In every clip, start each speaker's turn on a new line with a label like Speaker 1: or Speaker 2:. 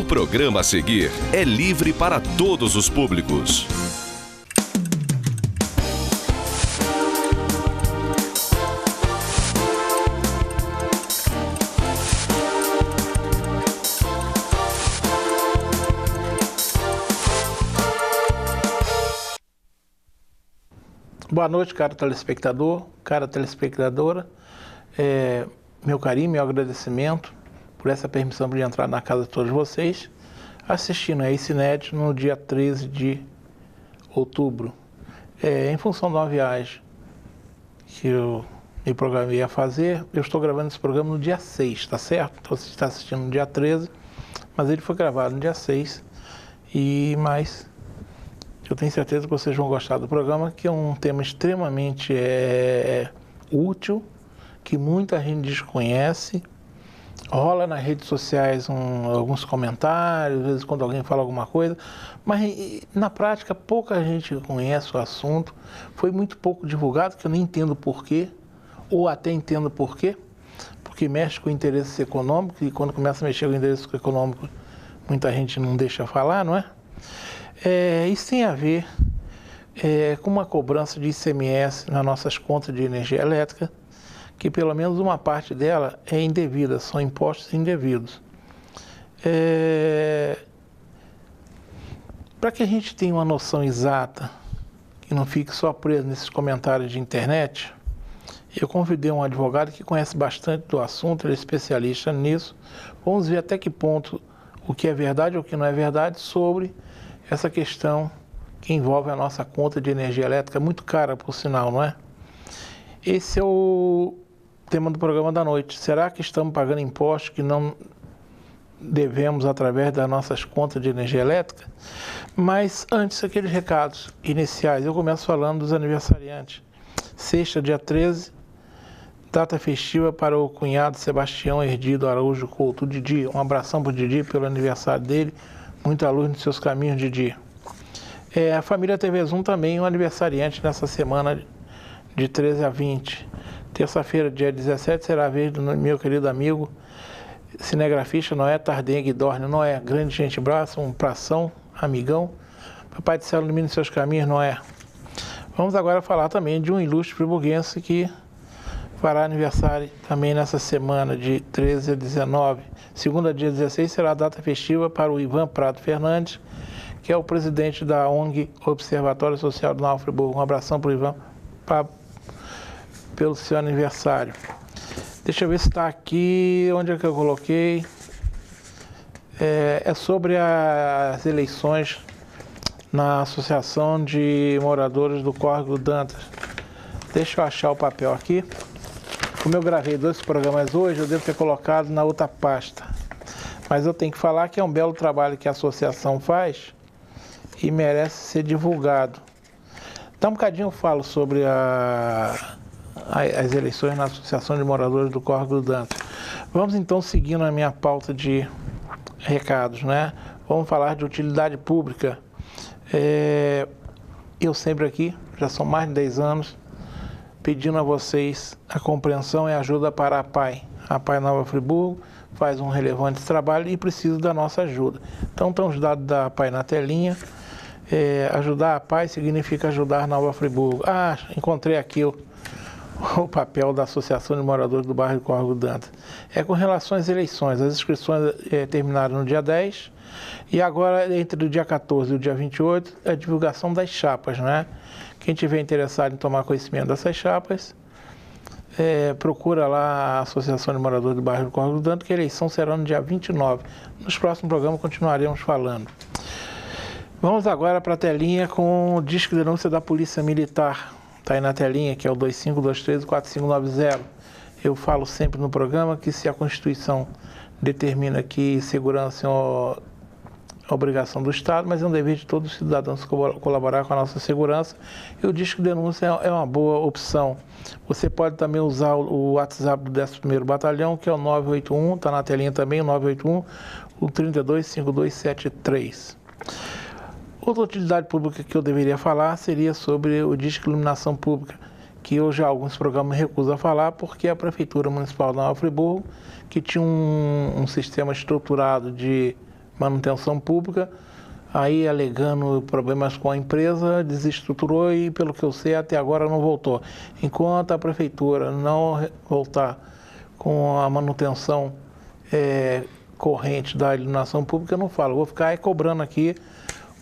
Speaker 1: O programa a seguir é livre para todos os públicos.
Speaker 2: Boa noite, caro telespectador, cara telespectadora. Meu carinho, meu agradecimento por essa permissão de entrar na casa de todos vocês, assistindo a esse inédito no dia 13 de outubro. Em função de uma viagem que eu me programei a fazer, eu estou gravando esse programa no dia 6, tá certo? Então você está assistindo no dia 13, mas ele foi gravado no dia 6, mas eu tenho certeza que vocês vão gostar do programa, que é um tema extremamente útil, que muita gente desconhece. Rola nas redes sociais alguns comentários, às vezes quando alguém fala alguma coisa, mas na prática pouca gente conhece o assunto, foi muito pouco divulgado, que eu nem entendo porquê, ou até entendo porquê, porque mexe com interesses econômicos, e quando começa a mexer com interesses econômicos, muita gente não deixa falar, não é? Isso tem a ver com uma cobrança de ICMS nas nossas contas de energia elétrica, que pelo menos uma parte dela é indevida, são impostos indevidos. Para que a gente tenha uma noção exata, que não fique só preso nesses comentários de internet, eu convidei um advogado que conhece bastante do assunto, ele é especialista nisso. Vamos ver até que ponto o que é verdade ou o que não é verdade sobre essa questão que envolve a nossa conta de energia elétrica, muito cara, por sinal, não é? Esse é o tema do programa da noite. Será que estamos pagando impostos que não devemos através das nossas contas de energia elétrica? Mas antes, aqueles recados iniciais. Eu começo falando dos aniversariantes. Sexta, dia 13, data festiva para o cunhado Sebastião Herdido Araújo Couto, Didi. Um abração para o Didi pelo aniversário dele. Muita luz nos seus caminhos, Didi. A família TV Zoom também um aniversariante nessa semana de 13 a 20. Terça-feira, dia 17, será a vez do meu querido amigo cinegrafista Noé Tardengue Dorne. Noé, grande gente, braço, um pração, amigão. Papai do céu ilumine seus caminhos, Noé. Vamos agora falar também de um ilustre friburguense que fará aniversário também nessa semana de 13 a 19. Segunda, dia 16, será a data festiva para o Ivan Prado Fernandes, que é o presidente da ONG Observatório Social do Nova Friburgo. Um abração para o Ivan pelo seu aniversário. Deixa eu ver se está aqui, onde é que eu coloquei. É sobre as eleições na Associação de Moradores do Córrego do Dantas. Deixa eu achar o papel aqui. Como eu gravei 2 programas hoje, eu devo ter colocado na outra pasta. Mas eu tenho que falar que é um belo trabalho que a associação faz e merece ser divulgado. Então, um bocadinho eu falo sobre as eleições na Associação de Moradores do Córrego do Dantas. Vamos então seguindo a minha pauta de recados, né? Vamos falar de utilidade pública. Eu sempre aqui, já são mais de 10 anos, pedindo a vocês a compreensão e ajuda para a PAI. A PAI Nova Friburgo faz um relevante trabalho e precisa da nossa ajuda. Então, estão os dados da PAI na telinha. Ajudar a PAI significa ajudar Nova Friburgo. Encontrei aqui o papel da Associação de Moradores do Bairro do Córrego do Dantas. Com relação às eleições, as inscrições terminaram no dia 10 e agora, entre o dia 14 e o dia 28, a divulgação das chapas, né? Quem tiver interessado em tomar conhecimento dessas chapas, procura lá a Associação de Moradores do Bairro do Córrego do Dantas, que a eleição será no dia 29. Nos próximos programas continuaremos falando. Vamos agora para a telinha com o disco de denúncia da Polícia Militar. Está aí na telinha, que é o 2523-4590. Eu falo sempre no programa que se a Constituição determina que segurança é obrigação do Estado, mas é um dever de todos os cidadãos colaborar com a nossa segurança. E o disco de denúncia é uma boa opção. Você pode também usar o WhatsApp do 11º Batalhão, que é o 981, está na telinha também, o 981, o 325273. Outra utilidade pública que eu deveria falar seria sobre o disco de iluminação pública, que eu já alguns programas recuso a falar, porque a Prefeitura Municipal de Nova Friburgo, que tinha um sistema estruturado de manutenção pública, aí alegando problemas com a empresa, desestruturou e, pelo que eu sei, até agora não voltou. Enquanto a prefeitura não voltar com a manutenção corrente da iluminação pública, eu não falo. Vou ficar cobrando aqui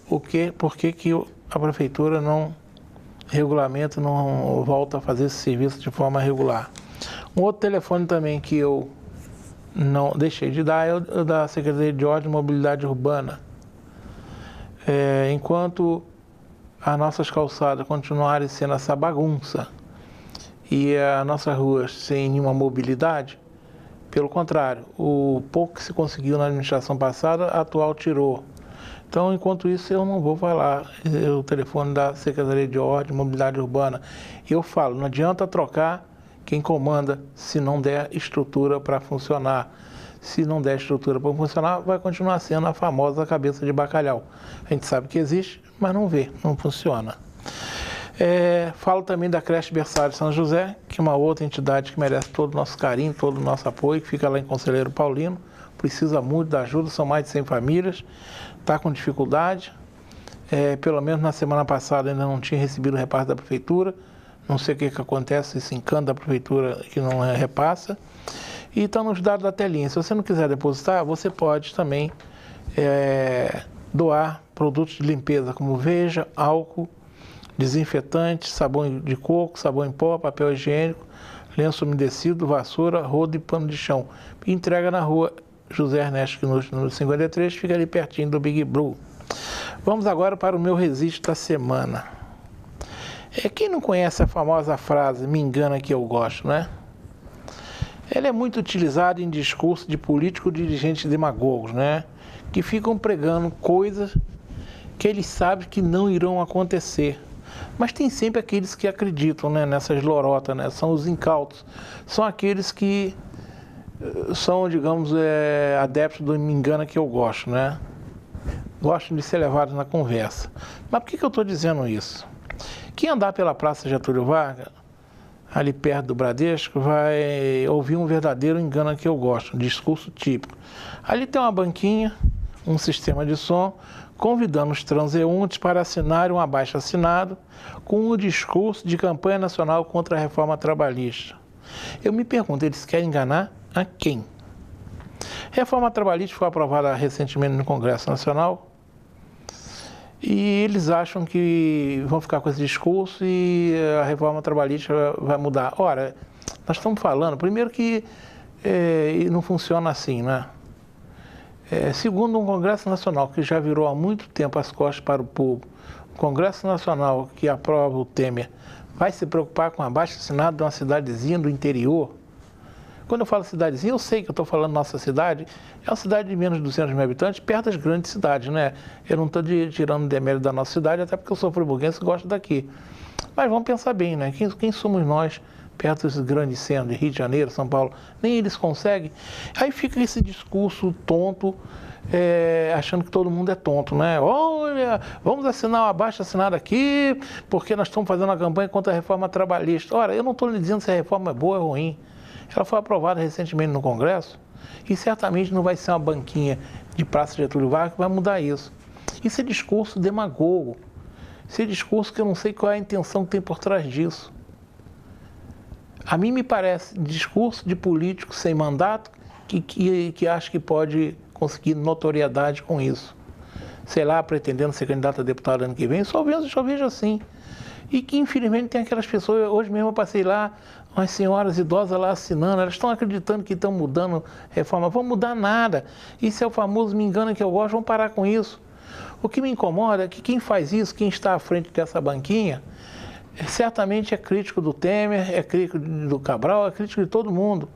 Speaker 2: por que a prefeitura não regulamenta, não volta a fazer esse serviço de forma regular. Um outro telefone também que eu não deixei de dar é o da Secretaria de Ordem e Mobilidade Urbana. Enquanto as nossas calçadas continuarem sendo essa bagunça e as nossas ruas sem nenhuma mobilidade, pelo contrário, o pouco que se conseguiu na administração passada, a atual tirou. Então, enquanto isso, eu não vou falar o telefone da Secretaria de Ordem e Mobilidade Urbana. Eu falo, não adianta trocar quem comanda se não der estrutura para funcionar. Se não der estrutura para funcionar, vai continuar sendo a famosa cabeça de bacalhau. A gente sabe que existe, mas não vê, não funciona. Falo também da creche Berçário São José, que é uma outra entidade que merece todo o nosso carinho, todo o nosso apoio, que fica lá em Conselheiro Paulino. Precisa muito da ajuda, são mais de 100 famílias, está com dificuldade. Pelo menos na semana passada ainda não tinha recebido o repasse da prefeitura. Não sei o que acontece, esse encanto da prefeitura que não repassa. E estão nos dados da telinha. Se você não quiser depositar, você pode também doar produtos de limpeza como veja, álcool, desinfetante, sabão de coco, sabão em pó, papel higiênico, lenço umedecido, vassoura, rodo e pano de chão. E entrega na rua José Ernesto Knust, número 53, fica ali pertinho do Big Blue. Vamos agora para o meu registro da semana. Quem não conhece a famosa frase, me engana que eu gosto, né? Ela é muito utilizada em discurso de políticos dirigentes demagogos, né? Que ficam pregando coisas que eles sabem que não irão acontecer. Mas tem sempre aqueles que acreditam, né, nessas lorotas, né? São os incautos. São aqueles que são, digamos, adeptos do me engana que eu gosto, né? Gostam de ser levados na conversa. Mas por que eu estou dizendo isso? Quem andar pela Praça Getúlio Vargas, ali perto do Bradesco, vai ouvir um verdadeiro engano que eu gosto, um discurso típico. Ali tem uma banquinha, um sistema de som, convidando os transeuntes para assinarem um abaixo-assinado com um discurso de campanha nacional contra a reforma trabalhista. Eu me pergunto, eles querem enganar a quem? A reforma trabalhista foi aprovada recentemente no Congresso Nacional, e eles acham que vão ficar com esse discurso e a reforma trabalhista vai mudar. Ora, nós estamos falando, primeiro que não funciona assim, né? Segundo, um Congresso Nacional que já virou há muito tempo as costas para o povo, um Congresso Nacional que aprova o Temer, vai se preocupar com abaixo-assinado de uma cidadezinha do interior? Quando eu falo cidadezinha, eu sei que eu estou falando nossa cidade, é uma cidade de menos de 200 mil habitantes, perto das grandes cidades, né? Eu não estou tirando demérito da nossa cidade, até porque eu sou friburguense e gosto daqui. Mas vamos pensar bem, né? Quem somos nós perto desses grandes centros, de Rio de Janeiro, São Paulo? Nem eles conseguem. Aí fica esse discurso tonto, achando que todo mundo é tonto, né? Olha, vamos assinar um abaixo-assinado aqui, porque nós estamos fazendo uma campanha contra a reforma trabalhista. Ora, eu não estou lhe dizendo se a reforma é boa ou ruim. Ela foi aprovada recentemente no Congresso e certamente não vai ser uma banquinha de Praça Getúlio Vargas que vai mudar isso. Isso é discurso demagogo. Isso é discurso que eu não sei qual é a intenção que tem por trás disso. A mim me parece discurso de político sem mandato que acha que pode conseguir notoriedade com isso. Sei lá, pretendendo ser candidato a deputado ano que vem, só vejo assim. E que, infelizmente, tem aquelas pessoas... Hoje mesmo eu passei lá, umas senhoras idosas lá assinando, elas estão acreditando que estão mudando reforma. Vão mudar nada. Isso é o famoso me engana que eu gosto, vamos parar com isso. O que me incomoda é que quem faz isso, quem está à frente dessa banquinha, certamente é crítico do Temer, é crítico do Cabral, é crítico de todo mundo.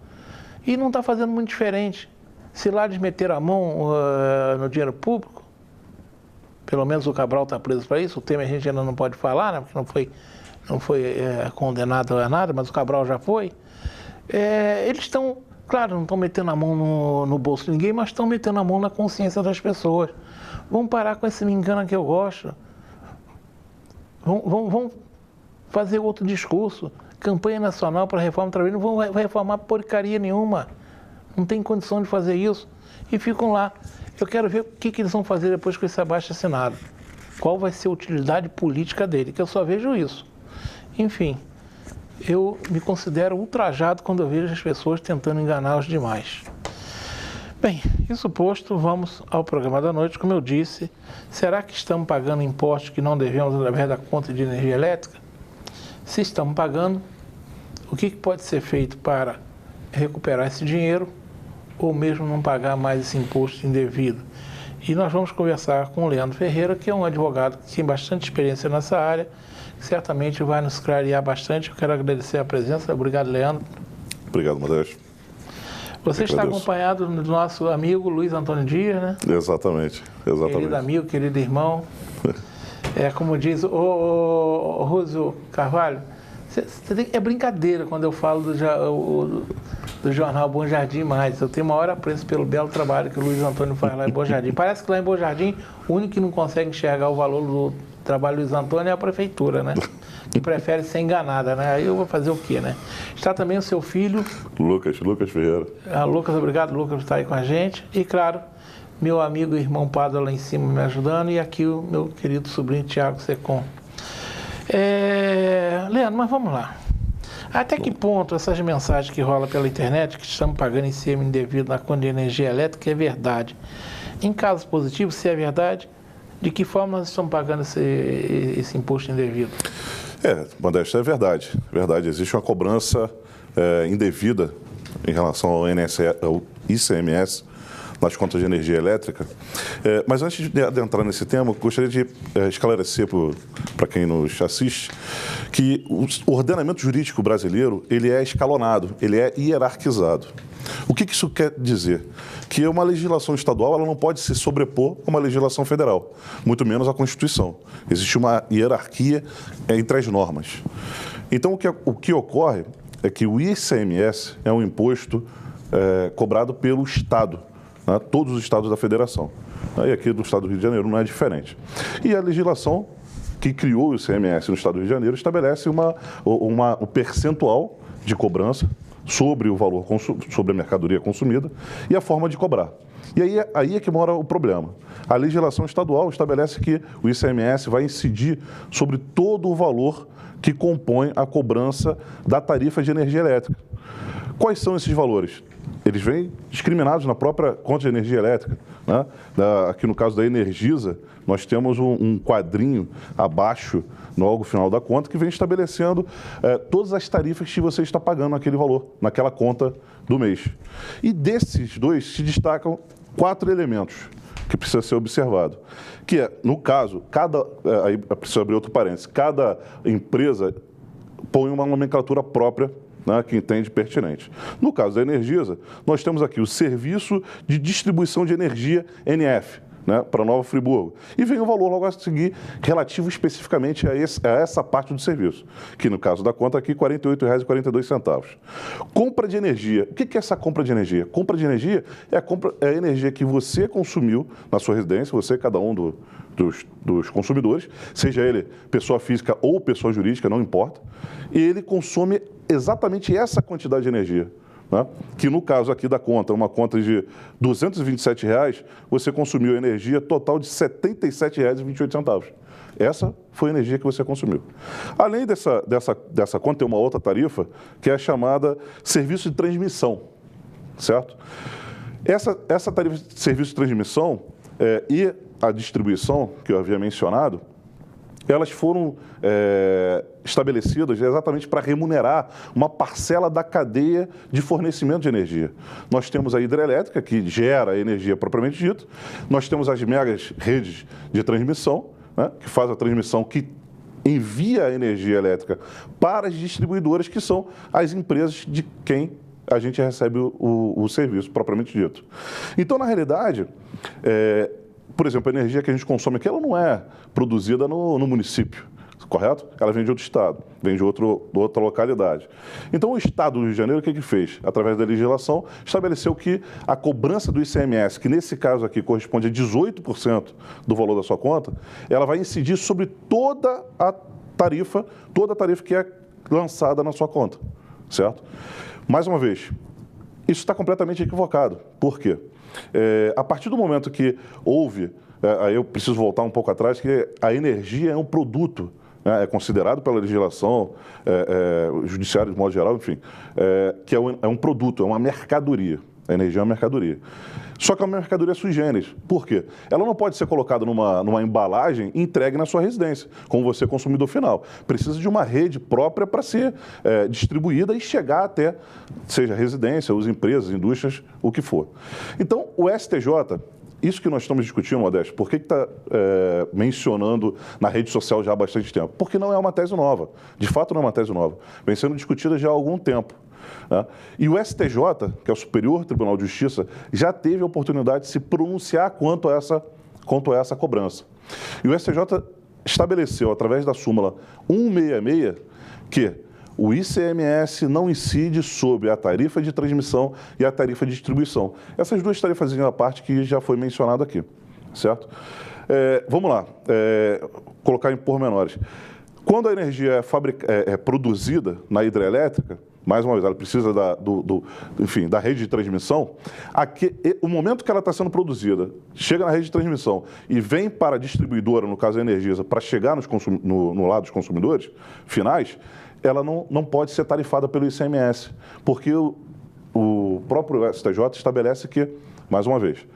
Speaker 2: E não está fazendo muito diferente. Se lá eles meteram a mão no dinheiro público, pelo menos o Cabral está preso para isso, o Temer a gente ainda não pode falar, né, porque não foi condenado a nada, mas o Cabral já foi. Eles estão, claro, não estão metendo a mão no bolso de ninguém, mas estão metendo a mão na consciência das pessoas. Vamos parar com esse me engana que eu gosto. Vamos fazer outro discurso. Campanha nacional para a reforma trabalhista, não vão reformar porcaria nenhuma. Não tem condição de fazer isso. E ficam lá Eu quero ver o que eles vão fazer depois com esse abaixo-assinado. Qual vai ser a utilidade política dele, que eu só vejo isso. Enfim, eu me considero ultrajado quando eu vejo as pessoas tentando enganar os demais. Bem, isso posto, vamos ao programa da noite. Como eu disse, será que estamos pagando impostos que não devemos através da conta de energia elétrica? Se estamos pagando, o que pode ser feito para recuperar esse dinheiro ou mesmo não pagar mais esse imposto indevido? E nós vamos conversar com o Leandro Ferreira, que é um advogado que tem bastante experiência nessa área, que certamente vai nos clarear bastante. Eu quero agradecer a presença. Obrigado, Leandro.
Speaker 3: Obrigado, Modesto.
Speaker 2: Você está acompanhado do nosso amigo Luiz Antônio Dias, né?
Speaker 3: Exatamente.
Speaker 2: Querido amigo, querido irmão. Como diz o Rússio Carvalho, é brincadeira quando eu falo do jornal Bom Jardim Mais. Eu tenho maior apreço pelo belo trabalho que o Luiz Antônio faz lá em Bom Jardim. Parece que lá em Bom Jardim, o único que não consegue enxergar o valor do trabalho do Luiz Antônio é a prefeitura, né? Que prefere ser enganada, né? Aí eu vou fazer o quê, né? Está também o seu filho...
Speaker 3: Lucas Ferreira.
Speaker 2: Lucas, obrigado, Lucas, por estar aí com a gente. E, claro, meu amigo e irmão Padre lá em cima me ajudando. E aqui o meu querido sobrinho Tiago Secom. Leandro, mas vamos lá. Até que ponto essas mensagens que rolam pela internet, que estamos pagando ICM indevido na conta de energia elétrica, é verdade? Em casos positivos, se é verdade, de que forma nós estamos pagando esse imposto indevido?
Speaker 3: Modesto, é verdade. Existe uma cobrança indevida em relação ao ICMS nas contas de energia elétrica. Mas antes de adentrar nesse tema, gostaria de esclarecer para quem nos assiste que o ordenamento jurídico brasileiro ele é escalonado, ele é hierarquizado. O que isso quer dizer? Que uma legislação estadual ela não pode se sobrepor a uma legislação federal, muito menos a Constituição. Existe uma hierarquia entre as normas. Então, o que ocorre é que o ICMS é um imposto cobrado pelo Estado, né? Todos os estados da federação. E aqui do estado do Rio de Janeiro não é diferente. E a legislação que criou o ICMS no estado do Rio de Janeiro estabelece um percentual de cobrança sobre o valor, sobre a mercadoria consumida e a forma de cobrar. E aí é que mora o problema. A legislação estadual estabelece que o ICMS vai incidir sobre todo o valor que compõe a cobrança da tarifa de energia elétrica. Quais são esses valores? Eles vêm discriminados na própria conta de energia elétrica, né? Aqui no caso da Energisa, nós temos um quadrinho abaixo, no final da conta, que vem estabelecendo todas as tarifas que você está pagando naquele valor, naquela conta do mês. E desses dois se destacam 4 elementos que precisa ser observado. Que é, no caso, aí preciso abrir outro parênteses, cada empresa põe uma nomenclatura própria, né, que entende pertinente. No caso da Energisa, nós temos aqui o Serviço de Distribuição de Energia NF, né, para Nova Friburgo. E vem o valor logo a seguir, relativo especificamente a essa parte do serviço, que no caso da conta aqui, R$ 48,42. Compra de energia. O que é essa compra de energia? Compra de energia é a energia que você consumiu na sua residência, você, cada um dos consumidores, seja ele pessoa física ou pessoa jurídica, não importa, e ele consome exatamente essa quantidade de energia. Né? Que no caso aqui da conta, uma conta de R$ 227, você consumiu energia total de R$ 77,28. Essa foi a energia que você consumiu. Além dessa conta, tem uma outra tarifa, que é a chamada serviço de transmissão, certo? Essa tarifa de serviço de transmissão e a distribuição, que eu havia mencionado, elas foram estabelecidas exatamente para remunerar uma parcela da cadeia de fornecimento de energia. Nós temos a hidrelétrica, que gera a energia propriamente dita, nós temos as megas redes de transmissão, né, que faz a transmissão que envia a energia elétrica para as distribuidoras, que são as empresas de quem a gente recebe o serviço propriamente dito. Então, na realidade, por exemplo, a energia que a gente consome aqui, ela não é produzida no município, correto? Ela vem de outro estado, vem de outra localidade. Então, o Estado do Rio de Janeiro, o que fez? Através da legislação, estabeleceu que a cobrança do ICMS, que nesse caso aqui corresponde a 18% do valor da sua conta, ela vai incidir sobre toda a tarifa que é lançada na sua conta, certo? Mais uma vez, Isso está completamente equivocado. Por quê? A partir do momento que houve, aí eu preciso voltar um pouco atrás, que a energia é um produto, né, é considerado pela legislação, o judiciário de modo geral, enfim, que é um produto, é uma mercadoria. A energia é uma mercadoria. Só que é uma mercadoria sui generis. Por quê? Ela não pode ser colocada numa embalagem e entregue na sua residência, como você consumidor final. Precisa de uma rede própria para ser distribuída e chegar até, seja residência, as empresas, indústrias, o que for. Então, o STJ, isso que nós estamos discutindo, Modesto, por que está mencionando na rede social já há bastante tempo? Porque não é uma tese nova. De fato, não é uma tese nova. Vem sendo discutida já há algum tempo. Né? E o STJ, que é o Superior Tribunal de Justiça, já teve a oportunidade de se pronunciar quanto a essa cobrança. E o STJ estabeleceu, através da súmula 166, que o ICMS não incide sobre a tarifa de transmissão e a tarifa de distribuição. Essas duas tarifazinhas à parte que já foi mencionado aqui, certo? Vamos lá, colocar em pormenores. Quando a energia é produzida na hidrelétrica, mais uma vez, ela precisa enfim, da rede de transmissão. O momento que ela está sendo produzida, chega na rede de transmissão e vem para a distribuidora, no caso a Energisa, para chegar no lado dos consumidores finais, ela não pode ser tarifada pelo ICMS, porque o próprio STJ estabelece que, mais uma vez,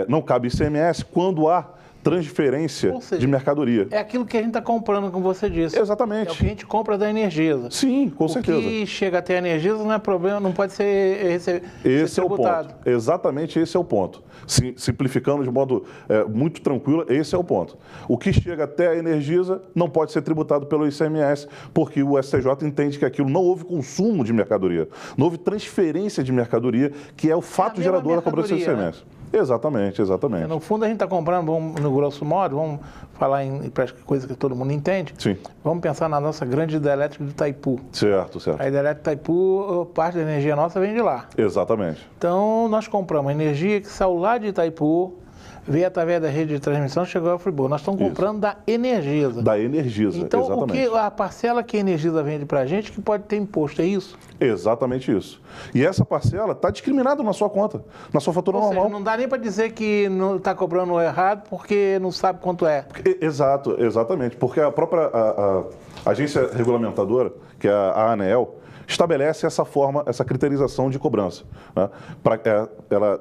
Speaker 3: não cabe ICMS quando há transferência, ou seja, de mercadoria.
Speaker 2: É aquilo que a gente está comprando, como você disse.
Speaker 3: Exatamente.
Speaker 2: É o que a gente compra da Energisa.
Speaker 3: Sim, com certeza.
Speaker 2: O que chega até a Energisa não é problema, não pode ser
Speaker 3: esse é o ponto. Exatamente, esse é o ponto. Simplificando de modo muito tranquilo, esse é o ponto. O que chega até a Energisa não pode ser tributado pelo ICMS, porque o STJ entende que aquilo não houve consumo de mercadoria, não houve transferência de mercadoria, que é o fato gerador da cobrança do ICMS. Né? Exatamente, exatamente.
Speaker 2: No fundo, a gente está comprando, no grosso modo, vamos falar em coisa que todo mundo entende.
Speaker 3: Sim.
Speaker 2: Vamos pensar na nossa grande hidrelétrica de Itaipu.
Speaker 3: Certo, certo.
Speaker 2: A hidrelétrica de Itaipu, parte da energia nossa vem de lá.
Speaker 3: Exatamente.
Speaker 2: Então, nós compramos energia que saiu lá de Itaipu, veio através da rede de transmissão, chegou ao Friburgo. Nós estamos comprando da Energisa.
Speaker 3: Da Energisa,
Speaker 2: então,
Speaker 3: exatamente.
Speaker 2: A parcela que a Energisa vende para a gente, que pode ter imposto, é isso?
Speaker 3: Exatamente isso. E essa parcela está discriminada na sua conta, na sua fatura normal.
Speaker 2: Seja, não dá nem para dizer que não está cobrando errado porque não sabe quanto é.
Speaker 3: Exato, exatamente. Porque a própria agência regulamentadora, que é a ANEEL, estabelece essa forma, essa criterização de cobrança. Né? Ela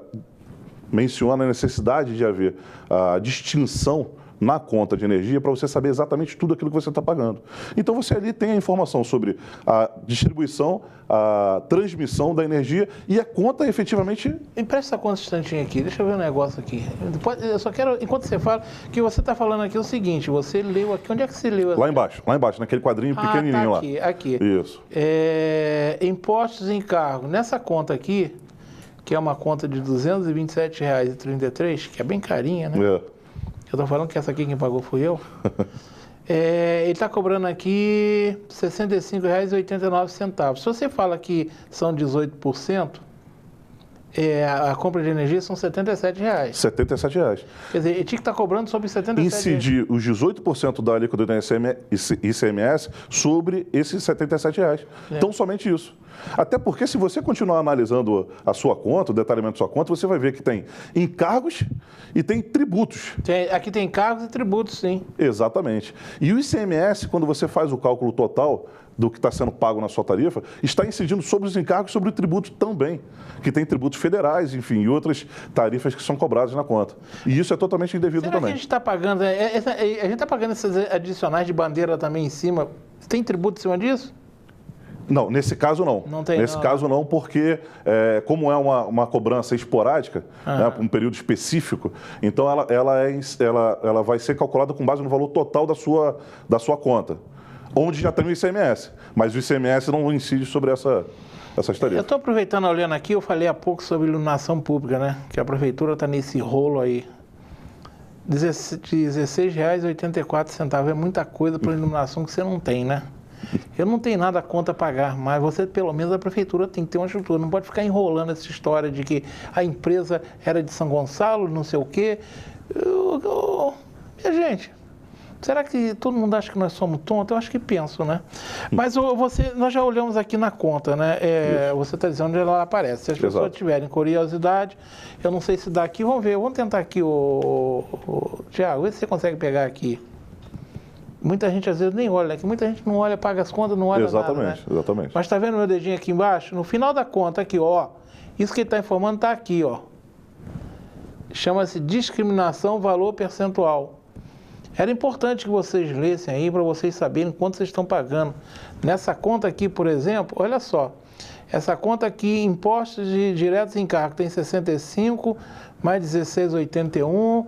Speaker 3: menciona a necessidade de haver a distinção na conta de energia para você saber exatamente tudo aquilo que você está pagando. Então você ali tem a informação sobre a distribuição, a transmissão da energia e a conta efetivamente...
Speaker 2: Empresta essa conta um instantinho aqui, deixa eu ver um negócio aqui. Eu só quero, enquanto você fala, que você está falando aqui o seguinte, você leu aqui, onde é que você leu?
Speaker 3: Lá embaixo, naquele quadrinho pequenininho
Speaker 2: tá aqui,
Speaker 3: lá.
Speaker 2: Aqui.
Speaker 3: Isso.
Speaker 2: Impostos e encargos. Nessa conta aqui, que é uma conta de R$ 227,33, que é bem carinha, né? Eu estou falando que essa aqui quem pagou fui eu. Ele está cobrando aqui R$ 65,89. Se você fala que são 18%, a compra de energia são R$ 77.
Speaker 3: R$ 77.
Speaker 2: Quer dizer, ele tinha que estar cobrando sobre R$ 77.
Speaker 3: Incidir os 18% da alíquota do ICMS sobre esses R$ 77. Então, somente isso. Até porque, se você continuar analisando a sua conta, o detalhamento da sua conta, você vai ver que tem encargos e tem tributos.
Speaker 2: Aqui tem encargos e tributos, sim.
Speaker 3: Exatamente. E o ICMS, quando você faz o cálculo total do que está sendo pago na sua tarifa, está incidindo sobre os encargos e sobre o tributo também, que tem tributos federais, enfim, e outras tarifas que são cobradas na conta. E isso é totalmente indevido também.
Speaker 2: Que a gente está pagando, a gente está pagando esses adicionais de bandeira também em cima? Tem tributo em cima disso?
Speaker 3: Não, nesse caso não.
Speaker 2: Não tem,
Speaker 3: nesse caso não, porque como é uma cobrança esporádica, né, por um período específico, então ela vai ser calculada com base no valor total da sua conta, onde já tem o ICMS, mas o ICMS não incide sobre essas tarifas.
Speaker 2: Eu estou aproveitando, olhando aqui, eu falei há pouco sobre iluminação pública, né? Que a prefeitura está nesse rolo aí. R$ 16,84 é muita coisa para iluminação que você não tem, né? Eu não tenho nada contra pagar, mas você, pelo menos, a prefeitura tem que ter uma estrutura. Não pode ficar enrolando essa história de que a empresa era de São Gonçalo, não sei o quê. Minha gente, Será que todo mundo acha que nós somos tontos? Eu acho que penso, né? Mas nós já olhamos aqui na conta, né? Você está dizendo onde ela aparece. Se as pessoas tiverem curiosidade, eu não sei se dá aqui, vamos ver. Vamos tentar aqui, Tiago, vê se você consegue pegar aqui. Muita gente às vezes nem olha, que muita gente não olha, paga as contas, não olha nada, né?
Speaker 3: Exatamente.
Speaker 2: Mas está vendo meu dedinho aqui embaixo? No final da conta, aqui, ó. Isso que ele está informando está aqui, ó. Chama-se discriminação valor percentual. Era importante que vocês lessem aí para vocês saberem quanto vocês estão pagando. Nessa conta aqui, por exemplo, olha só. Essa conta aqui, impostos diretos em encargo, tem 65, mais 16,81.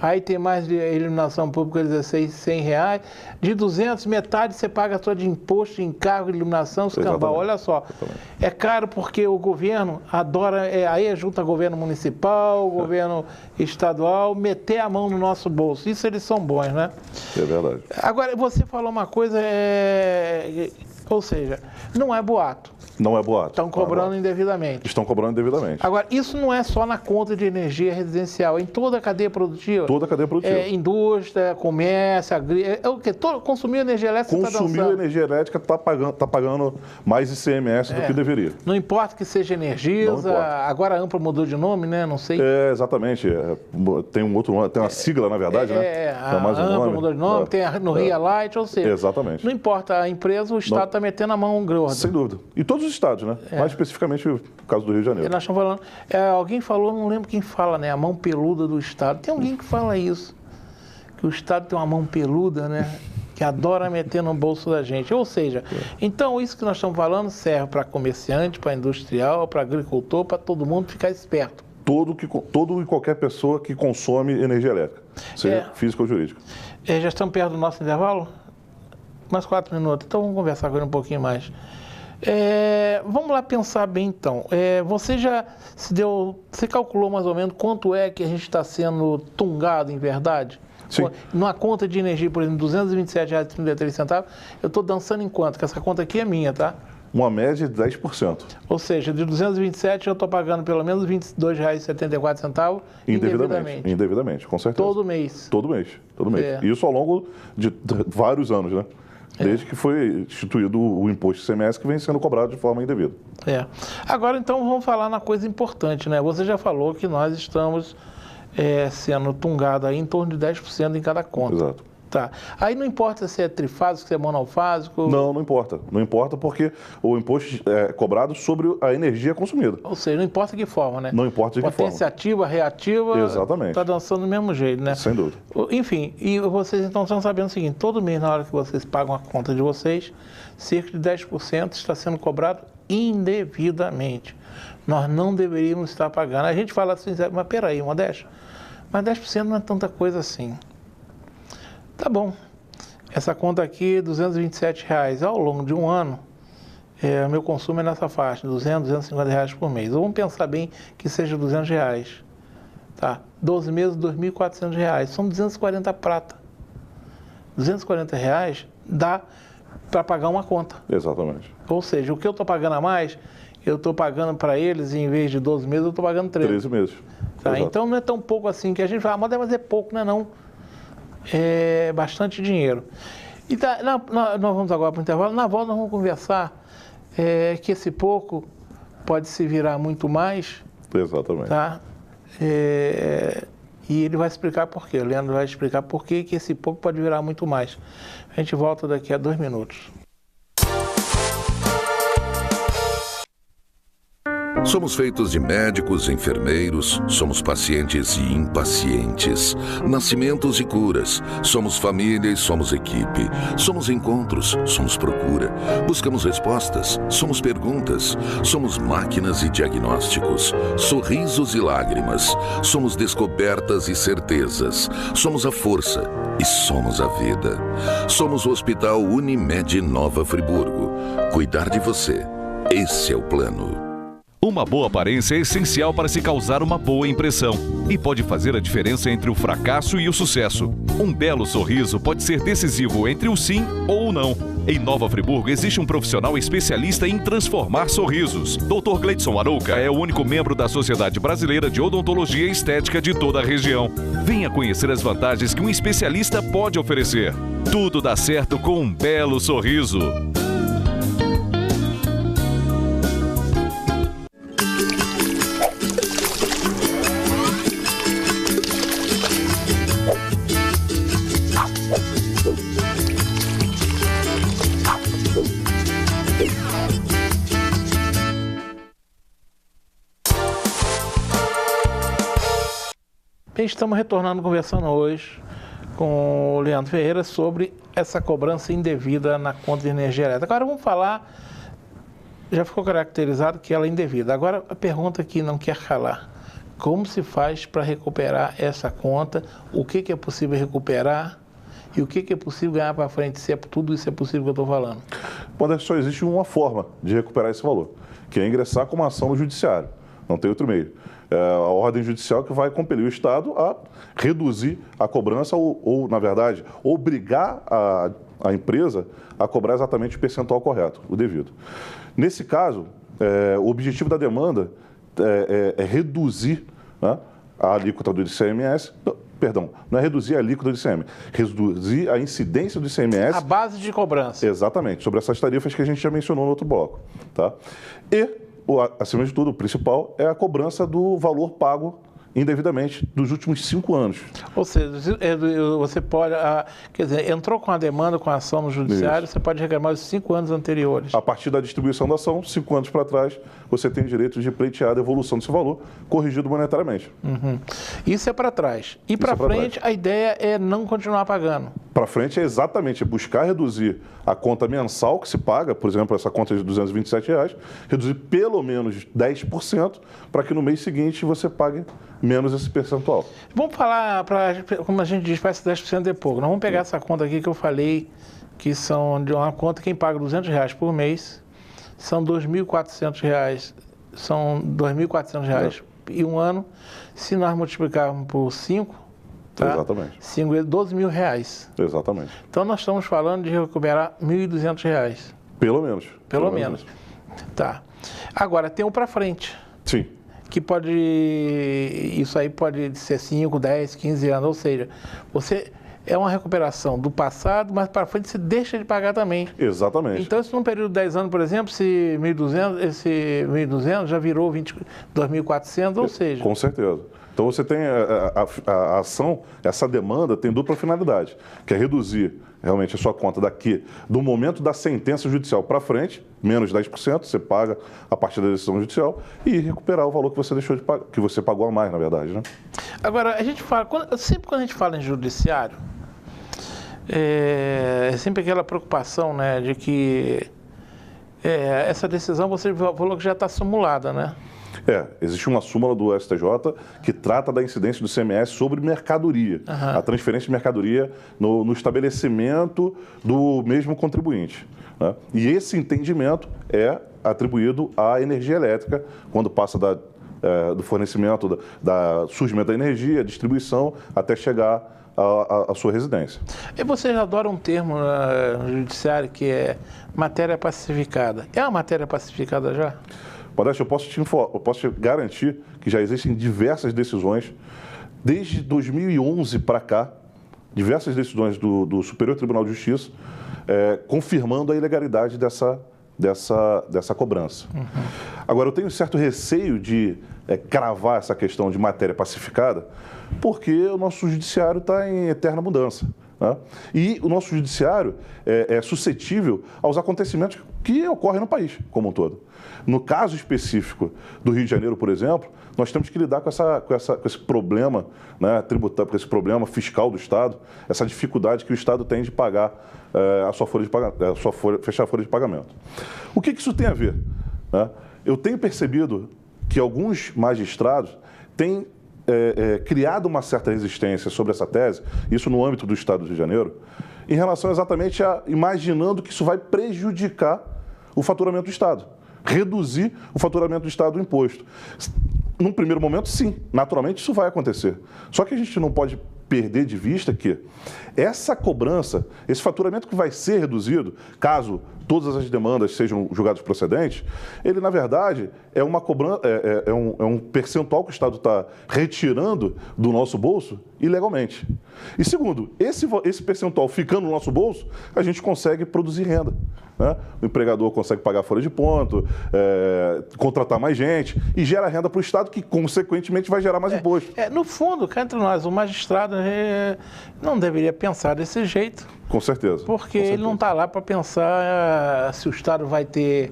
Speaker 2: Aí tem mais de iluminação pública, 16, R$100. De 200, metade você paga só de imposto, de encargo, iluminação, escambau. Olha só. Exatamente. É caro porque o governo adora, aí junta governo municipal, governo estadual, meter a mão no nosso bolso. Isso eles são bons, né?
Speaker 3: É verdade.
Speaker 2: Agora, você falou uma coisa, ou seja, não é boato.
Speaker 3: Não é boato.
Speaker 2: Estão cobrando indevidamente.
Speaker 3: Estão cobrando indevidamente.
Speaker 2: Agora, isso não é só na conta de energia residencial, é em toda a cadeia produtiva.
Speaker 3: Toda a cadeia produtiva.
Speaker 2: Indústria, comércio, agrícola, o quê? Consumiu energia elétrica.
Speaker 3: Consumiu energia elétrica, está pagando mais ICMS do que deveria.
Speaker 2: Não importa que seja Energisa, agora a Ampla mudou de nome, né? Não sei.
Speaker 3: Exatamente. Tem um outro nome, tem uma sigla, na verdade, né?
Speaker 2: A Ampla mudou de nome, tem a Ria Light, ou seja.
Speaker 3: Exatamente.
Speaker 2: Não importa a empresa, o Estado está metendo a mão grossa.
Speaker 3: Sem dúvida. E todos os estados, né? Mais especificamente o caso do Rio de Janeiro.
Speaker 2: Nós estamos falando. Alguém falou, não lembro quem fala, né? A mão peluda do Estado. Tem alguém que fala isso. Que o Estado tem uma mão peluda, né? Que adora meter no bolso da gente. Ou seja, então isso que nós estamos falando serve para comerciante, para industrial, para agricultor, para todo mundo ficar esperto.
Speaker 3: Todo e qualquer pessoa que consome energia elétrica, seja física ou jurídica.
Speaker 2: Já estamos perto do nosso intervalo? Mais 4 minutos. Então vamos conversar com ele um pouquinho mais. Vamos lá pensar bem então. Você já você calculou mais ou menos quanto é que a gente está sendo tungado em verdade?
Speaker 3: Sim.
Speaker 2: Numa conta de energia, por exemplo, R$ 227,33, eu estou dançando em quanto? Que essa conta aqui é minha, tá?
Speaker 3: Uma média de 10%.
Speaker 2: Ou seja, de 227 eu estou pagando pelo menos R$ 22,74
Speaker 3: indevidamente, com certeza.
Speaker 2: Todo mês.
Speaker 3: Todo mês. Isso ao longo de vários anos, né? Desde que foi instituído o imposto ICMS, que vem sendo cobrado de forma indevida.
Speaker 2: Agora, então, vamos falar na coisa importante, né? Você já falou que nós estamos sendo tungados aí em torno de 10% em cada conta.
Speaker 3: Exato.
Speaker 2: Tá. Aí não importa se é trifásico, se é monofásico?
Speaker 3: Não importa. Não importa porque o imposto é cobrado sobre a energia consumida.
Speaker 2: Ou seja, não importa de que forma, né?
Speaker 3: Não importa de que forma.
Speaker 2: Potência ativa, reativa.
Speaker 3: Exatamente.
Speaker 2: Está dançando do mesmo jeito, né?
Speaker 3: Sem dúvida.
Speaker 2: Enfim, e vocês então estão sabendo o seguinte, todo mês na hora que vocês pagam a conta de vocês, cerca de 10% está sendo cobrado indevidamente. Nós não deveríamos estar pagando. A gente fala assim, mas peraí, Modéstia, mas 10% não é tanta coisa assim. Tá bom, essa conta aqui, R$ 227, ao longo de um ano, o meu consumo é nessa faixa, R$ 200, R$ 250 por mês. Vamos pensar bem que seja R$ 200, tá? 12 meses, R$ 2.400, são 240 prata. R$ 240 dá para pagar uma conta.
Speaker 3: Exatamente.
Speaker 2: Ou seja, o que eu estou pagando a mais, eu estou pagando para eles, em vez de 12 meses, eu estou pagando 13.
Speaker 3: 13 meses.
Speaker 2: Tá? Então não é tão pouco assim que a gente fala, mas deve ser pouco, não é não. É bastante dinheiro. E nós vamos agora para o intervalo. Na volta nós vamos conversar que esse pouco pode se virar muito mais.
Speaker 3: Exatamente.
Speaker 2: Tá? E ele vai explicar por quê. O Leandro vai explicar por quê que esse pouco pode virar muito mais. A gente volta daqui a 2 minutos.
Speaker 1: Somos feitos de médicos, enfermeiros, somos pacientes e impacientes, nascimentos e curas, somos família e somos equipe, somos encontros, somos procura, buscamos respostas, somos perguntas, somos máquinas e diagnósticos, sorrisos e lágrimas, somos descobertas e certezas, somos a força e somos a vida. Somos o Hospital Unimed Nova Friburgo. Cuidar de você, esse é o plano. Uma boa aparência é essencial para se causar uma boa impressão e pode fazer a diferença entre o fracasso e o sucesso. Um belo sorriso pode ser decisivo entre o sim ou o não.
Speaker 4: Em Nova Friburgo existe um profissional especialista em transformar sorrisos. Dr. Gleidson Arouca é o único membro da Sociedade Brasileira de Odontologia e Estética de toda a região. Venha conhecer as vantagens que um especialista pode oferecer. Tudo dá certo com um belo sorriso.
Speaker 2: Estamos retornando, conversando hoje com o Leandro Ferreira sobre essa cobrança indevida na conta de energia elétrica. Agora vamos falar, já ficou caracterizado que ela é indevida. Agora a pergunta que não quer calar: como se faz para recuperar essa conta? O que é possível recuperar? E o que é possível ganhar para frente? Se tudo isso é possível que eu estou falando.
Speaker 3: Bom, só existe uma forma de recuperar esse valor, que é ingressar com uma ação no judiciário. Não tem outro meio. É a ordem judicial que vai compelir o Estado a reduzir a cobrança ou na verdade, obrigar a empresa a cobrar exatamente o percentual correto, o devido. Nesse caso, o objetivo da demanda é reduzir, né, a alíquota do ICMS, perdão, não é reduzir a alíquota do ICMS, reduzir a incidência do ICMS.
Speaker 2: A base de cobrança.
Speaker 3: Exatamente, sobre essas tarifas que a gente já mencionou no outro bloco. Tá? E, acima de tudo, o principal é a cobrança do valor pago indevidamente dos últimos 5 anos.
Speaker 2: Ou seja, você pode, quer dizer, entrou com a demanda, com a ação no judiciário, Isso. Você pode reclamar os 5 anos anteriores.
Speaker 3: A partir da distribuição da ação, 5 anos para trás, você tem direito de pleitear a devolução desse valor, corrigido monetariamente.
Speaker 2: Uhum. Isso é para trás. E para frente, a ideia é não continuar pagando.
Speaker 3: Para frente é exatamente buscar reduzir a conta mensal que se paga, por exemplo, essa conta de R$ 227, reduzir pelo menos 10%, para que no mês seguinte você pague menos esse percentual.
Speaker 2: Vamos falar, como a gente diz, parece 10% é pouco. Nós vamos pegar essa conta aqui que eu falei, que são de uma conta, quem paga R$200 por mês, são R$ 2.400, são R$ 2.400 e um ano. Se nós multiplicarmos por 5, tá?
Speaker 3: Exatamente.
Speaker 2: 5 é R$12.000.
Speaker 3: Exatamente.
Speaker 2: Então nós estamos falando de recuperar R$ 1.200.
Speaker 3: Pelo menos.
Speaker 2: Pelo menos. Tá. Agora, tem o para frente.
Speaker 3: Sim.
Speaker 2: Que pode, isso aí pode ser 5, 10, 15 anos, ou seja, você é uma recuperação do passado, mas para frente você deixa de pagar também.
Speaker 3: Exatamente.
Speaker 2: Então, se num período de 10 anos, por exemplo, se 1.200, esse 1.200 já virou 2.400, ou seja...
Speaker 3: Com certeza. Então você tem a ação, essa demanda tem dupla finalidade, que é reduzir realmente a sua conta daqui, do momento da sentença judicial para frente, menos 10%, você paga a partir da decisão judicial, e recuperar o valor que você deixou de pagar, que você pagou a mais, na verdade, né?
Speaker 2: Agora, a gente fala, sempre quando a gente fala em judiciário, é sempre aquela preocupação, né, de que essa decisão, você falou que já está simulada, né?
Speaker 3: Existe uma súmula do STJ que trata da incidência do ICMS sobre mercadoria, a transferência de mercadoria no estabelecimento do mesmo contribuinte, né? E esse entendimento é atribuído à energia elétrica, quando passa do fornecimento, da surgimento da energia, distribuição, até chegar à sua residência.
Speaker 2: E vocês adoram um termo no judiciário que é matéria pacificada. É uma matéria pacificada já?
Speaker 3: Modesto, eu posso te garantir que já existem diversas decisões, desde 2011 para cá, diversas decisões do Superior Tribunal de Justiça, confirmando a ilegalidade dessa cobrança. Agora, eu tenho certo receio de cravar essa questão de matéria pacificada, porque o nosso judiciário está em eterna mudança, né? E o nosso judiciário é suscetível aos acontecimentos que ocorrem no país como um todo. No caso específico do Rio de Janeiro, por exemplo, nós temos que lidar com esse problema, né, tributário, com esse problema fiscal do Estado, essa dificuldade que o Estado tem de pagar a sua folha de pagamento, fechar a folha de pagamento. O que isso tem a ver, né? Eu tenho percebido que alguns magistrados têm criado uma certa resistência sobre essa tese, isso no âmbito do Estado do Rio de Janeiro, em relação exatamente a imaginando que isso vai prejudicar o faturamento do Estado, reduzir o faturamento do Estado do imposto. Num primeiro momento, sim, naturalmente isso vai acontecer. Só que a gente não pode perder de vista que essa cobrança, esse faturamento que vai ser reduzido, caso todas as demandas sejam julgadas procedentes, ele, na verdade, é uma cobrança, é um percentual que o Estado está retirando do nosso bolso ilegalmente. E segundo, esse percentual ficando no nosso bolso, a gente consegue produzir renda. Né? O empregador consegue pagar folha de ponto, contratar mais gente e gera renda para o Estado, que, consequentemente, vai gerar mais imposto.
Speaker 2: No fundo, cá entre nós, o magistrado não deveria pensar desse jeito.
Speaker 3: Com certeza.
Speaker 2: Porque ele não está lá para pensar se o Estado vai ter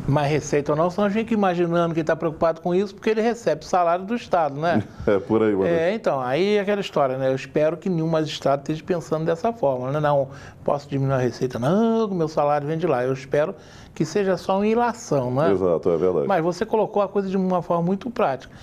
Speaker 2: mais receita ou não, senão a gente fica imaginando que ele está preocupado com isso porque ele recebe o salário do Estado, né?
Speaker 3: Por aí.
Speaker 2: Então, aí é aquela história, né? Eu espero que nenhum magistrado esteja pensando dessa forma, né? Não, posso diminuir a receita, não, meu salário vem de lá. Eu espero que seja só uma ilação, né?
Speaker 3: Exato, é verdade.
Speaker 2: Mas você colocou a coisa de uma forma muito prática.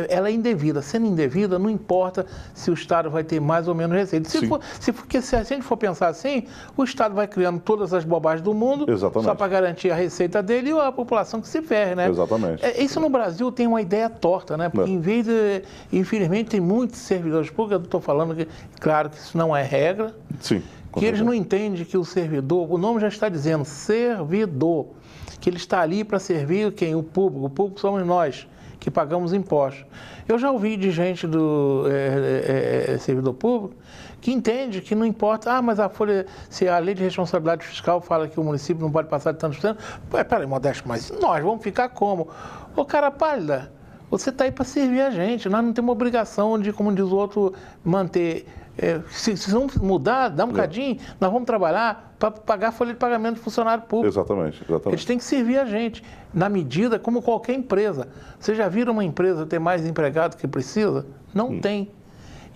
Speaker 2: Ela é indevida. Sendo indevida, não importa se o Estado vai ter mais ou menos receita. Se a gente for pensar assim, o Estado vai criando todas as bobagens do mundo só para garantir a receita dele e a população que se ferre, né?
Speaker 3: Exatamente.
Speaker 2: Isso no Brasil tem uma ideia torta, né? Porque em vez de... Infelizmente, tem muitos servidores públicos, eu estou falando que, claro, que isso não é regra.
Speaker 3: Sim.
Speaker 2: Que eles não entendem que o servidor, o nome já está dizendo, servidor, que ele está ali para servir quem? O público somos nós, que pagamos impostos. Eu já ouvi de gente do servidor público que entende que não importa, mas se a lei de responsabilidade fiscal fala que o município não pode passar de tantos anos, peraí, Modesto, mas nós vamos ficar como? Ô, cara pálida, você está aí para servir a gente, nós não temos obrigação de, como diz o outro, manter... Se não mudar, dá um bocadinho, nós vamos trabalhar para pagar a folha de pagamento do funcionário público.
Speaker 3: Exatamente.
Speaker 2: Eles têm que servir a gente, na medida como qualquer empresa. Você já viram uma empresa ter mais empregado que precisa? Não tem.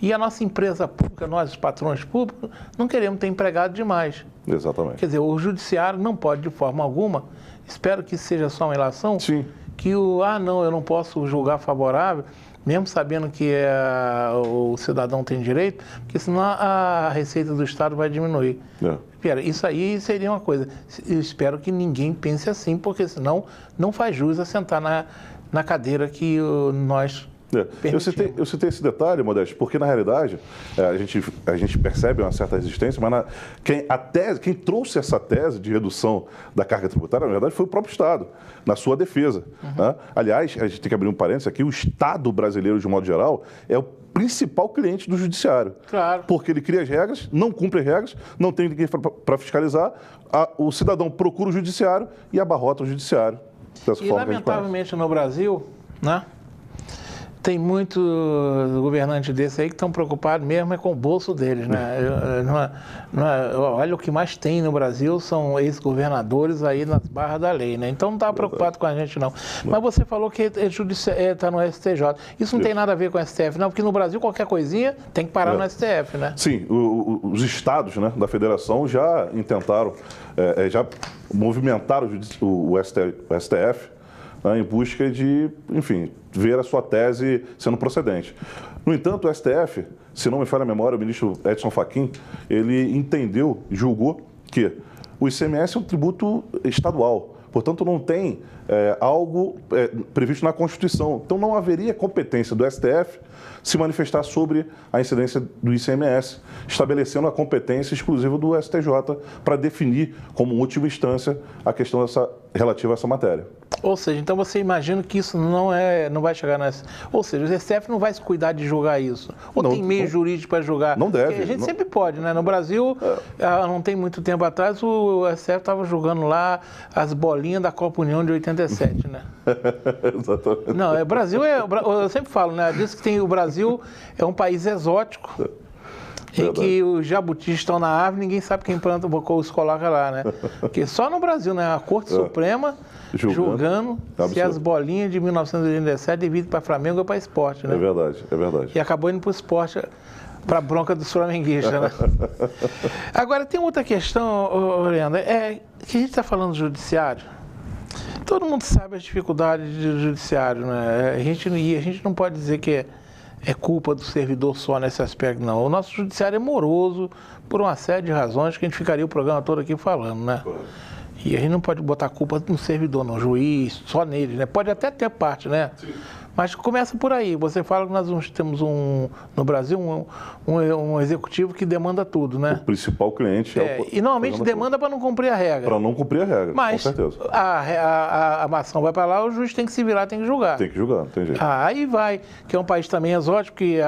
Speaker 2: E a nossa empresa pública, nós, os patrões públicos, não queremos ter empregado demais.
Speaker 3: Exatamente.
Speaker 2: Quer dizer, o judiciário não pode, de forma alguma, espero que seja só uma ilação,
Speaker 3: Sim.
Speaker 2: que não, eu não posso julgar favorável, mesmo sabendo que o cidadão tem direito, porque senão a receita do Estado vai diminuir. Isso aí seria uma coisa. Eu espero que ninguém pense assim, porque senão não faz jus a sentar na cadeira que nós
Speaker 3: Eu citei esse detalhe, Modesto, porque na realidade a gente percebe uma certa resistência, mas quem trouxe essa tese de redução da carga tributária, na verdade, foi o próprio Estado, na sua defesa. Né? Aliás, a gente tem que abrir um parênteses aqui, o Estado brasileiro, de modo geral, é o principal cliente do judiciário.
Speaker 2: Claro.
Speaker 3: Porque ele cria as regras, não cumpre as regras, não tem ninguém para fiscalizar, o cidadão procura o judiciário e abarrota o judiciário.
Speaker 2: E, lamentavelmente, no Brasil, né? Tem muitos governantes desses aí que estão preocupados mesmo com o bolso deles, né? Olha, o que mais tem no Brasil são ex-governadores aí nas barras da lei, né? Então não está preocupado com a gente, não. Mas você falou que está no STJ. Isso não tem nada a ver com o STF, não, porque no Brasil qualquer coisinha tem que parar no STF, né?
Speaker 3: Sim, os estados, né, da federação já intentaram, já movimentaram o STF, em busca de, enfim, ver a sua tese sendo procedente. No entanto, o STF, se não me falha a memória, o ministro Edson Fachin, ele julgou que o ICMS é um tributo estadual, portanto não tem algo previsto na Constituição. Então não haveria competência do STF se manifestar sobre a incidência do ICMS, estabelecendo a competência exclusiva do STJ para definir como última instância a questão relativa a essa matéria.
Speaker 2: Ou seja, então você imagina que isso não vai chegar nessa... Ou seja, o STF não vai se cuidar de julgar isso. Ou tem meio jurídico para julgar?
Speaker 3: Não deve.
Speaker 2: Porque a gente sempre pode, né? No Brasil, não tem muito tempo atrás, o STF estava julgando lá as bolinhas da Copa União de 87, né?
Speaker 3: Exatamente.
Speaker 2: Não, o Brasil eu sempre falo, né? Diz que o Brasil é um país exótico. Em que os jabutis estão na árvore, ninguém sabe quem planta o os coloca lá, né? Porque só no Brasil, né? A Corte Suprema julgando se as bolinhas de 1987 dividem para Flamengo ou para esporte, né?
Speaker 3: É verdade.
Speaker 2: E acabou indo para o esporte, para a bronca dos flamenguistas, né? Agora, tem outra questão, Leandro, que a gente está falando do judiciário. Todo mundo sabe as dificuldades do judiciário, né? A gente não pode dizer que é culpa do servidor só nesse aspecto, não. O nosso judiciário é moroso por uma série de razões que a gente ficaria o programa todo aqui falando, né? E a gente não pode botar a culpa no servidor, no juiz, só nele, né? Pode até ter parte, né? Sim. Mas começa por aí. Você fala que nós temos no Brasil um executivo que demanda tudo, né?
Speaker 3: O principal cliente
Speaker 2: e normalmente demanda para não cumprir a regra.
Speaker 3: Para não cumprir a regra,
Speaker 2: mas
Speaker 3: com certeza.
Speaker 2: A ação vai para lá, o juiz tem que se virar, tem que julgar.
Speaker 3: Tem que julgar, não tem jeito.
Speaker 2: Aí vai, que é um país também exótico, que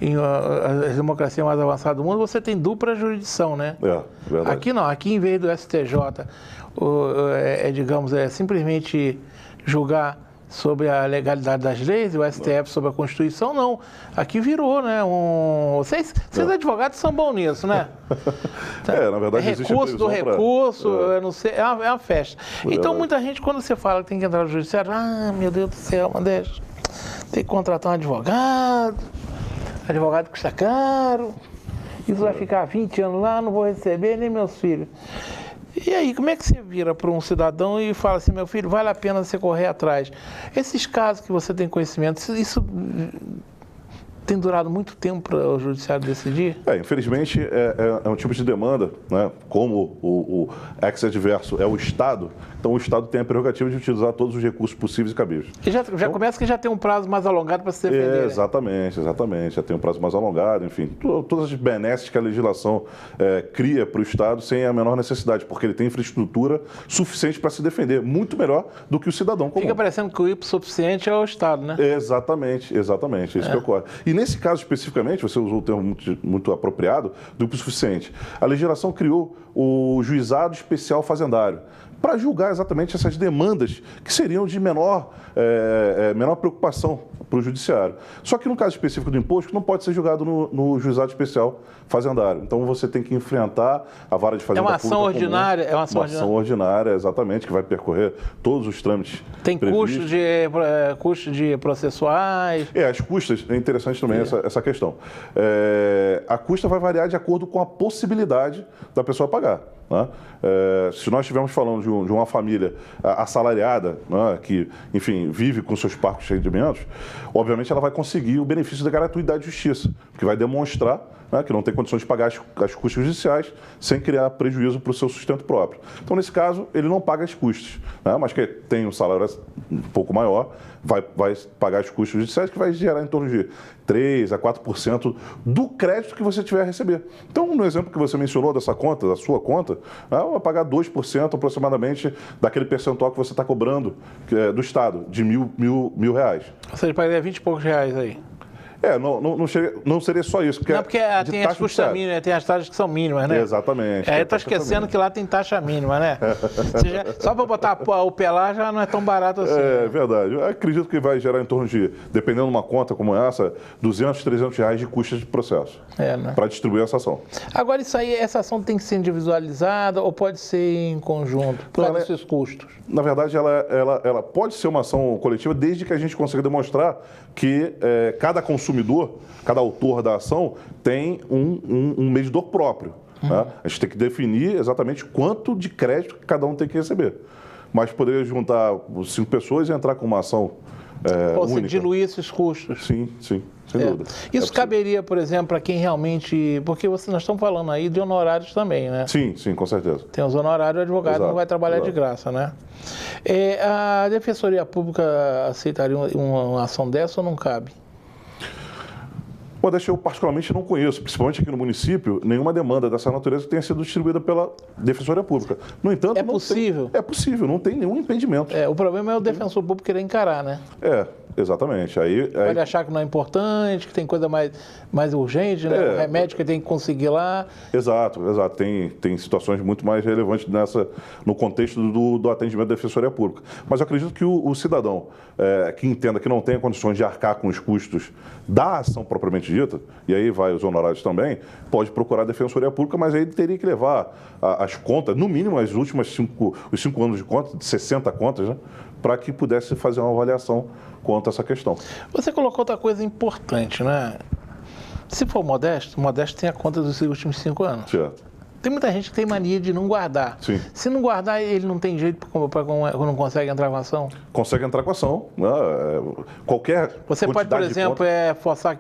Speaker 2: em a democracia mais avançada do mundo, você tem dupla jurisdição, né?
Speaker 3: Verdade.
Speaker 2: Aqui não, aqui em vez do STJ, digamos, simplesmente julgar sobre a legalidade das leis, o STF sobre a Constituição, não. Aqui virou, né? Vocês advogados são bons nisso, né?
Speaker 3: Na verdade,
Speaker 2: recurso do recurso, eu não sei, é uma festa. Então, muita gente, quando você fala que tem que entrar no judiciário, meu Deus do céu, Mandete, tem que contratar um advogado custa caro, isso vai ficar 20 anos lá, não vou receber nem meus filhos. E aí, como é que você vira para um cidadão e fala assim, meu filho, vale a pena você correr atrás? Esses casos que você tem conhecimento, isso tem durado muito tempo para o judiciário decidir?
Speaker 3: Infelizmente, é um tipo de demanda, né? Como o ex-adverso é o Estado, então o Estado tem a prerrogativa de utilizar todos os recursos possíveis e cabíveis.
Speaker 2: E já começa que já tem um prazo mais alongado para se defender.
Speaker 3: Exatamente. Já tem um prazo mais alongado, enfim. Todas as benesses que a legislação cria para o Estado sem a menor necessidade, porque ele tem infraestrutura suficiente para se defender, muito melhor do que o cidadão comum.
Speaker 2: Fica parecendo que o hipossuficiente é o Estado, né?
Speaker 3: Exatamente. Isso que ocorre. E nesse caso especificamente, você usou o termo muito apropriado, do hipossuficiente. A legislação criou o Juizado Especial Fazendário para julgar exatamente essas demandas que seriam de menor preocupação para o judiciário. Só que no caso específico do imposto, não pode ser julgado no Juizado Especial Fazendário. Então você tem que enfrentar a vara de fazenda pública.
Speaker 2: É uma ação ordinária?
Speaker 3: É uma ação ordinária, exatamente, que vai percorrer todos os trâmites.
Speaker 2: Tem custos de processuais?
Speaker 3: As custas, é interessante também essa questão. A custa vai variar de acordo com a possibilidade da pessoa pagar. Né? Se nós estivermos falando de uma família assalariada, né, que, enfim, vive com seus parcos rendimentos, obviamente ela vai conseguir o benefício da gratuidade de justiça, que vai demonstrar, né, que não tem condições de pagar as custas judiciais sem criar prejuízo para o seu sustento próprio. Então, nesse caso, ele não paga as custas, né, mas que tem um salário um pouco maior, vai pagar as custas judiciais, que vai gerar em torno de 3% a 4% do crédito que você tiver a receber. Então, no exemplo que você mencionou dessa conta, da sua conta, vai pagar 2% aproximadamente daquele percentual que você está cobrando do Estado, de mil reais.
Speaker 2: Ou seja, pagaria 20 e poucos reais aí.
Speaker 3: Não seria só isso.
Speaker 2: Porque tem as custas mínimas, tem as taxas que são mínimas, né?
Speaker 3: Exatamente.
Speaker 2: Eu estou esquecendo que lá tem taxa mínima, né? Só para botar o pé lá já não é tão barato assim.
Speaker 3: É verdade. Eu acredito que vai gerar em torno de, dependendo de uma conta como essa, 200, 300 reais de custas de processo.
Speaker 2: Né?
Speaker 3: Para distribuir essa ação.
Speaker 2: Agora, essa ação tem que ser individualizada ou pode ser em conjunto, por causa dos seus custos?
Speaker 3: Na verdade, ela pode ser uma ação coletiva desde que a gente consiga demonstrar que cada consumidor, cada autor da ação tem um medidor próprio. Né? A gente tem que definir exatamente quanto de crédito que cada um tem que receber. Mas poderia juntar 5 pessoas e entrar com uma ação
Speaker 2: Ou
Speaker 3: única.
Speaker 2: Você diluir esses custos.
Speaker 3: Sim, sem dúvida.
Speaker 2: Isso caberia, por exemplo, para quem realmente... Porque nós estamos falando aí de honorários também, né?
Speaker 3: Sim, com certeza.
Speaker 2: Tem os honorários, o advogado não vai trabalhar de graça, né? A Defensoria Pública aceitaria uma ação dessa ou não cabe?
Speaker 3: Modéstia, eu particularmente não conheço, principalmente aqui no município, nenhuma demanda dessa natureza que tenha sido distribuída pela Defensoria Pública. No entanto,
Speaker 2: é possível?
Speaker 3: É possível, não tem nenhum impedimento.
Speaker 2: O problema é o defensor público querer encarar, né?
Speaker 3: Exatamente.
Speaker 2: Pode achar que não é importante, que tem coisa mais urgente, né? O remédio que tem que conseguir lá.
Speaker 3: Exato. Tem situações muito mais relevantes no contexto do atendimento da Defensoria Pública. Mas eu acredito que o cidadão que entenda que não tem condições de arcar com os custos da ação propriamente dita, e aí vai os honorários também, pode procurar a Defensoria Pública, mas aí teria que levar as contas, no mínimo as últimas 5 anos de conta, de 60 contas, né? Para que pudesse fazer uma avaliação quanto a essa questão.
Speaker 2: Você colocou outra coisa importante, né? Se for modesto tem a conta dos últimos 5 anos.
Speaker 3: Certo.
Speaker 2: Tem muita gente que tem mania de não guardar.
Speaker 3: Sim.
Speaker 2: Se não guardar, ele não tem jeito para não consegue entrar com a ação?
Speaker 3: Consegue entrar com a ação. Né? Qualquer
Speaker 2: Você pode, por exemplo, forçar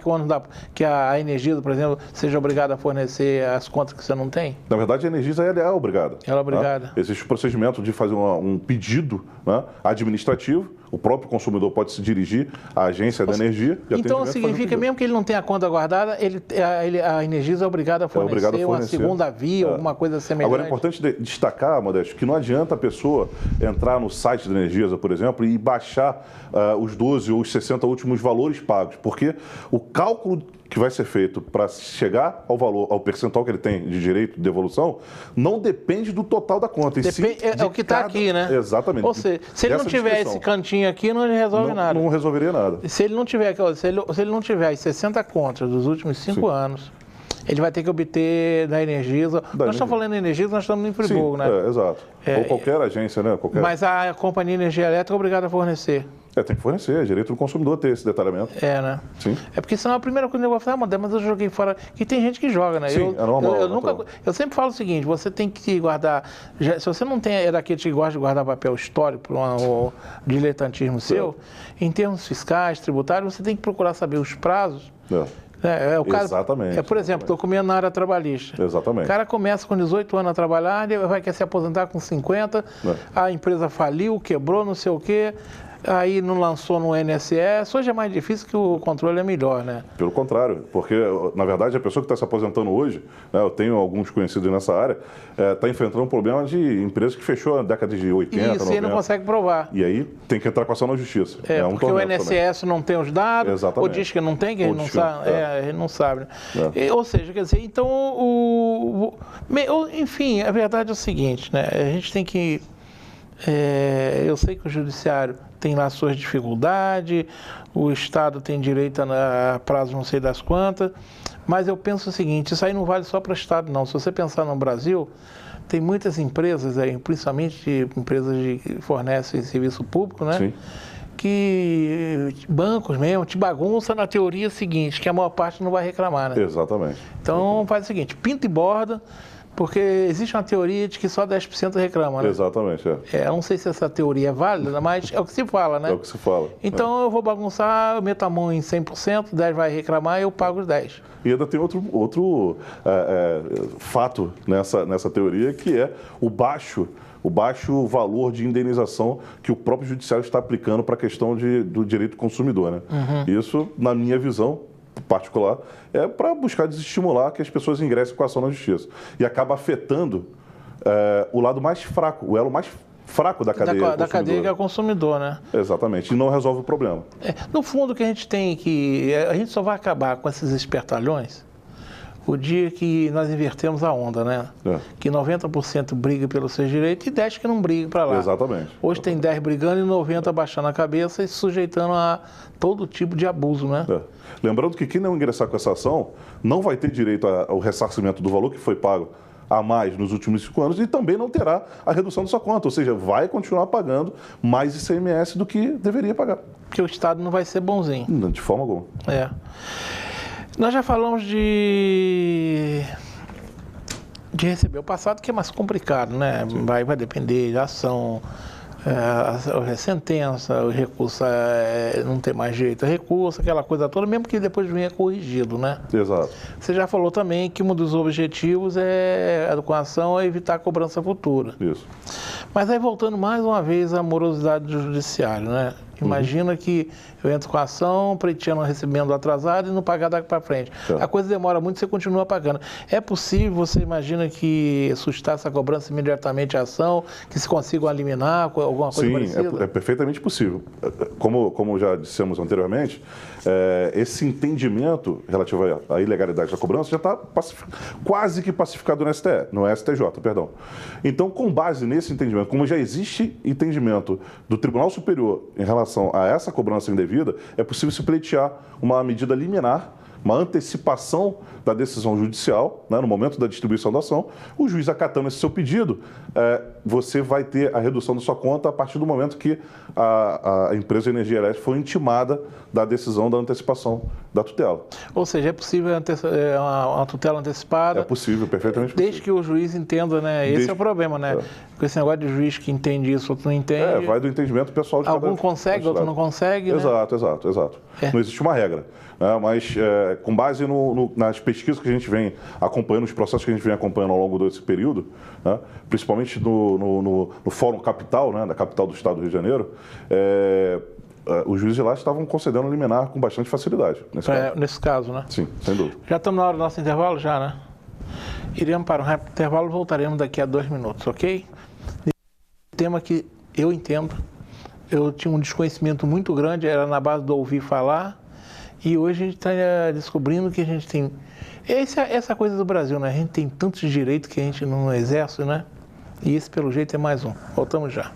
Speaker 2: que a Energisa, por exemplo, seja obrigada a fornecer as contas que você não tem?
Speaker 3: Na verdade, a Energisa é obrigada.
Speaker 2: Ela é obrigada.
Speaker 3: Né? Existe o procedimento de fazer um pedido, né, administrativo, o próprio consumidor pode se dirigir à agência da energia.
Speaker 2: Então significa, mesmo que ele não tenha conta guardada, a Energisa é obrigada a fornecer uma segunda via, alguma coisa semelhante.
Speaker 3: Agora é importante destacar, Modesto, que não adianta a pessoa entrar no site da Energisa, por exemplo, e baixar os 12 ou os 60 últimos valores pagos, porque o cálculo que vai ser feito para chegar ao valor, ao percentual que ele tem de direito de devolução, não depende do total da conta.
Speaker 2: É o que está aqui, né?
Speaker 3: Exatamente.
Speaker 2: Ou seja, se ele não tiver esse cantinho aqui, não resolve nada.
Speaker 3: Não resolveria nada.
Speaker 2: Se ele não tiver, se ele não tiver as 60 contas dos últimos 5 anos, ele vai ter que obter da Energisa. Nós estamos falando de Energisa, nós estamos em Friburgo, né?
Speaker 3: Exato. Ou qualquer agência, né?
Speaker 2: Mas a Companhia de Energia Elétrica é obrigada a fornecer.
Speaker 3: Tem que fornecer, é direito do consumidor ter esse detalhamento.
Speaker 2: Né?
Speaker 3: Sim.
Speaker 2: É porque senão a primeira coisa que eu vou falar, mas eu joguei fora. Que tem gente que joga, né?
Speaker 3: Sim, é normal.
Speaker 2: Eu sempre falo o seguinte: você tem que guardar. Se você não é daquele que gosta de guardar papel histórico, ou diletantismo seu, em termos fiscais, tributários, você tem que procurar saber os prazos. O caso,
Speaker 3: exatamente.
Speaker 2: Por exemplo, estou comendo na área trabalhista.
Speaker 3: Exatamente.
Speaker 2: O cara começa com 18 anos a trabalhar, ele vai querer se aposentar com 50, a empresa faliu, quebrou, não sei o quê. Aí não lançou no INSS, hoje é mais difícil que o controle é melhor, né?
Speaker 3: Pelo contrário, porque, na verdade, a pessoa que está se aposentando hoje, né, eu tenho alguns conhecidos nessa área, está enfrentando um problema de empresa que fechou na década de 80,
Speaker 2: Isso, 90. E não consegue provar.
Speaker 3: E aí tem que entrar com ação na justiça.
Speaker 2: Porque o INSS também não tem os dados,
Speaker 3: exatamente.
Speaker 2: Ou diz que não tem, que ele não sabe. Ele não sabe. Ou seja, quer dizer, então, enfim, a verdade é o seguinte, né? A gente tem que... eu sei que o judiciário tem lá suas dificuldades, o Estado tem direito a prazo não sei das quantas, mas eu penso o seguinte, isso aí não vale só para o Estado, não. Se você pensar no Brasil, tem muitas empresas aí, principalmente empresas que fornecem serviço público, né? Sim. Que bancos mesmo te bagunça na teoria seguinte, que a maior parte não vai reclamar, né?
Speaker 3: Exatamente.
Speaker 2: Então faz o seguinte, pinta e borda, porque existe uma teoria de que só 10% reclama, né?
Speaker 3: Exatamente,
Speaker 2: eu não sei se essa teoria é válida, mas é o que se fala, né?
Speaker 3: É o que se fala.
Speaker 2: Então eu vou bagunçar, eu meto a mão em 100%, 10% vai reclamar e eu pago os 10%.
Speaker 3: E ainda tem outro fato nessa teoria, que é o baixo valor de indenização que o próprio judiciário está aplicando para a questão do direito do consumidor, né? Isso, na minha visão particular, é para buscar desestimular que as pessoas ingressem com a ação na justiça. E acaba afetando o lado mais fraco, o elo mais fraco da cadeia.
Speaker 2: Da cadeia que é o consumidor, né?
Speaker 3: Exatamente, e não resolve o problema.
Speaker 2: No fundo, o que a gente tem que... A gente só vai acabar com esses espertalhões o dia que nós invertemos a onda, né? Que 90% briga pelos seus direitos e 10% que não briga para lá.
Speaker 3: Exatamente.
Speaker 2: Hoje tem 10 brigando e 90 baixando a cabeça e se sujeitando a todo tipo de abuso, né?
Speaker 3: Lembrando que quem não ingressar com essa ação não vai ter direito ao ressarcimento do valor que foi pago a mais nos últimos 5 anos e também não terá a redução da sua conta, ou seja, vai continuar pagando mais ICMS do que deveria pagar.
Speaker 2: Porque o Estado não vai ser bonzinho.
Speaker 3: Não, de forma alguma.
Speaker 2: Nós já falamos de receber o passado, que é mais complicado, né? Vai depender da ação, a sentença, o recurso, não tem mais direito a recurso, aquela coisa toda, mesmo que depois venha corrigido, né?
Speaker 3: Exato.
Speaker 2: Você já falou também que um dos objetivos com a ação é evitar a cobrança futura.
Speaker 3: Isso.
Speaker 2: Mas aí voltando mais uma vez à morosidade do judiciário, né? Imagina que eu entro com a ação, pleiteando um recebimento atrasado e não pagar daqui para frente. A coisa demora muito, você continua pagando. É possível, você imagina que suscitar essa cobrança imediatamente à ação, que se consigam eliminar alguma coisa parecida?
Speaker 3: Sim, é perfeitamente possível. Como já dissemos anteriormente, esse entendimento relativo à ilegalidade da cobrança já está quase que pacificado no STJ, perdão. Então, com base nesse entendimento, como já existe entendimento do Tribunal Superior em relação a essa cobrança indevida, é possível se pleitear uma medida liminar, uma antecipação da decisão judicial, né, no momento da distribuição da ação. O juiz acatando esse seu pedido, você vai ter a redução da sua conta a partir do momento que a empresa de energia elétrica foi intimada da decisão da antecipação da tutela.
Speaker 2: Ou seja, é possível uma tutela antecipada?
Speaker 3: É possível, perfeitamente possível.
Speaker 2: Desde que o juiz entenda, né? Esse é o problema, né? Com esse negócio de juiz que entende isso, outro não entende.
Speaker 3: Vai do entendimento pessoal de
Speaker 2: algum consegue, outro não consegue, né?
Speaker 3: Exato. Não existe uma regra. Mas com base nas pesquisas que a gente vem acompanhando, os processos que a gente vem acompanhando ao longo desse período, né, principalmente no no Fórum Capital, né, da capital do estado do Rio de Janeiro, os juízes lá estavam concedendo liminar com bastante facilidade.
Speaker 2: Nesse caso, né?
Speaker 3: Sim, sem dúvida.
Speaker 2: Já estamos na hora do nosso intervalo, já, né? Iremos para um rápido intervalo, voltaremos daqui a 2 minutos, ok? Tema que eu entendo, eu tinha um desconhecimento muito grande, era na base do ouvir falar, e hoje a gente está descobrindo que a gente tem... Essa coisa do Brasil, né? A gente tem tantos direitos que a gente não exerce, né? E esse, pelo jeito, é mais um. Voltamos já.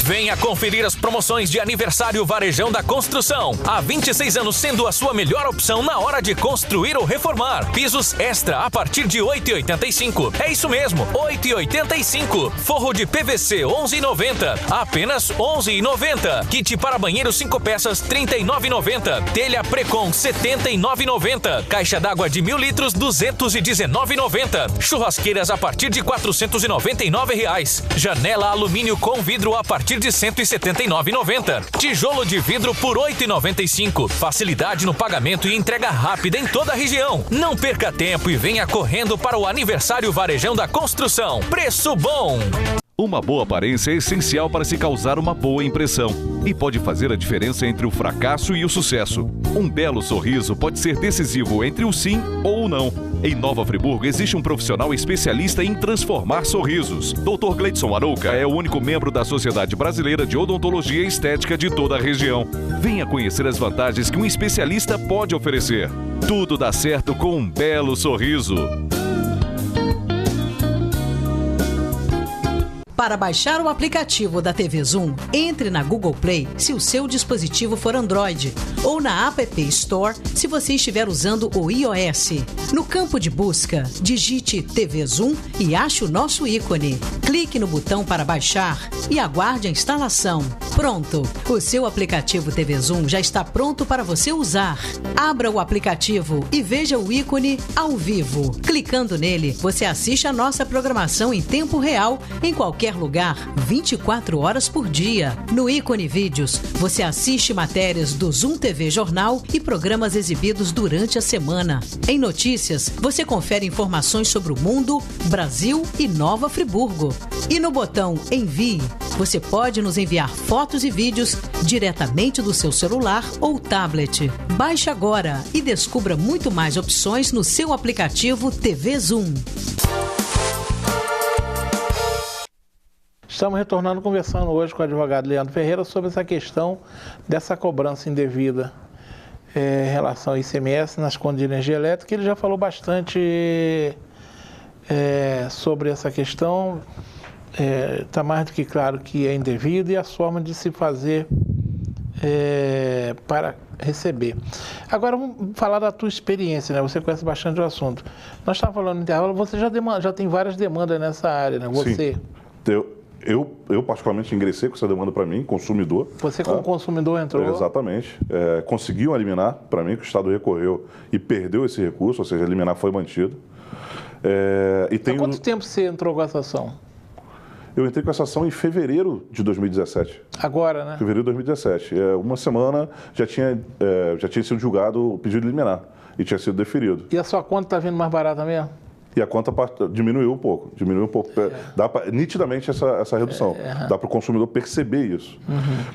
Speaker 5: Venha conferir as promoções de aniversário Varejão da Construção. Há 26 anos sendo a sua melhor opção na hora de construir ou reformar. Pisos extra a partir de R$ 8,85. É isso mesmo, R$ 8,85. Forro de PVC R$ 11,90. Apenas R$ 11,90. Kit para banheiro 5 peças R$ 39,90. Telha Precon R$ 79,90. Caixa d'água de 1.000 litros R$ 219,90. Churrasqueiras a partir de R$ 499. Janela alumínio com vidro a partir de R$ 179,90. Tijolo de vidro por R$ 8,95. Facilidade no pagamento e entrega rápida em toda a região. Não perca tempo e venha correndo para o aniversário Varejão da Construção. Preço bom!
Speaker 4: Uma boa aparência é essencial para se causar uma boa impressão e pode fazer a diferença entre o fracasso e o sucesso. Um belo sorriso pode ser decisivo entre o sim ou o não. Em Nova Friburgo existe um profissional especialista em transformar sorrisos. Dr. Gleidson Arouca é o único membro da Sociedade Brasileira de Odontologia e Estética de toda a região. Venha conhecer as vantagens que um especialista pode oferecer. Tudo dá certo com um belo sorriso.
Speaker 6: Para baixar o aplicativo da TV Zoom, entre na Google Play se o seu dispositivo for Android ou na App Store se você estiver usando o iOS. No campo de busca, digite TV Zoom e ache o nosso ícone. Clique no botão para baixar e aguarde a instalação. Pronto! O seu aplicativo TV Zoom já está pronto para você usar. Abra o aplicativo e veja o ícone ao vivo. Clicando nele, você assiste a nossa programação em tempo real em qualquer lugar, 24 horas por dia. No ícone Vídeos, você assiste matérias do Zoom TV Jornal e programas exibidos durante a semana. Em Notícias, você confere informações sobre o mundo, Brasil e Nova Friburgo. E no botão Envie, você pode nos enviar fotos e vídeos diretamente do seu celular ou tablet. Baixe agora e descubra muito mais opções no seu aplicativo TV Zoom.
Speaker 2: Estamos retornando, conversando hoje com o advogado Leandro Ferreira sobre essa questão dessa cobrança indevida em relação ao ICMS nas contas de energia elétrica. Ele já falou bastante sobre essa questão, está mais do que claro que é indevido e a forma de se fazer para receber. Agora vamos falar da tua experiência, né? Você conhece bastante o assunto. Nós estávamos falando no intervalo, você já tem várias demandas nessa área, né? Você...
Speaker 3: Sim. Eu particularmente ingressei com essa demanda para mim, consumidor.
Speaker 2: Você como consumidor entrou?
Speaker 3: Exatamente. Conseguiu eliminar para mim, que o Estado recorreu e perdeu esse recurso, ou seja, eliminar foi mantido.
Speaker 2: Há quanto tempo você entrou com essa ação?
Speaker 3: Eu entrei com essa ação em fevereiro de 2017.
Speaker 2: Agora, né?
Speaker 3: Fevereiro de 2017. Uma semana já tinha sido julgado o pedido liminar e tinha sido deferido.
Speaker 2: E a sua conta está vindo mais barata mesmo?
Speaker 3: E a conta diminuiu um pouco. Dá nitidamente essa redução. Dá para o consumidor perceber isso.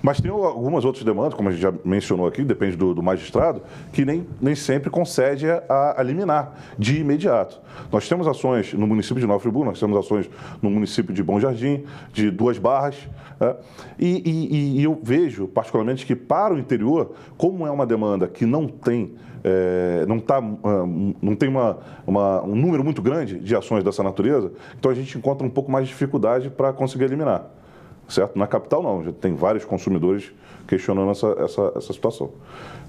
Speaker 3: Mas tem algumas outras demandas, como a gente já mencionou aqui, depende do magistrado, que nem sempre concede a liminar de imediato. Nós temos ações no município de Nova Friburgo, nós temos ações no município de Bom Jardim, de Duas Barras. E eu vejo, particularmente, que para o interior, como é uma demanda que não tem um número muito grande de ações dessa natureza, então a gente encontra um pouco mais de dificuldade para conseguir eliminar, certo? Na capital não, já tem vários consumidores questionando essa situação.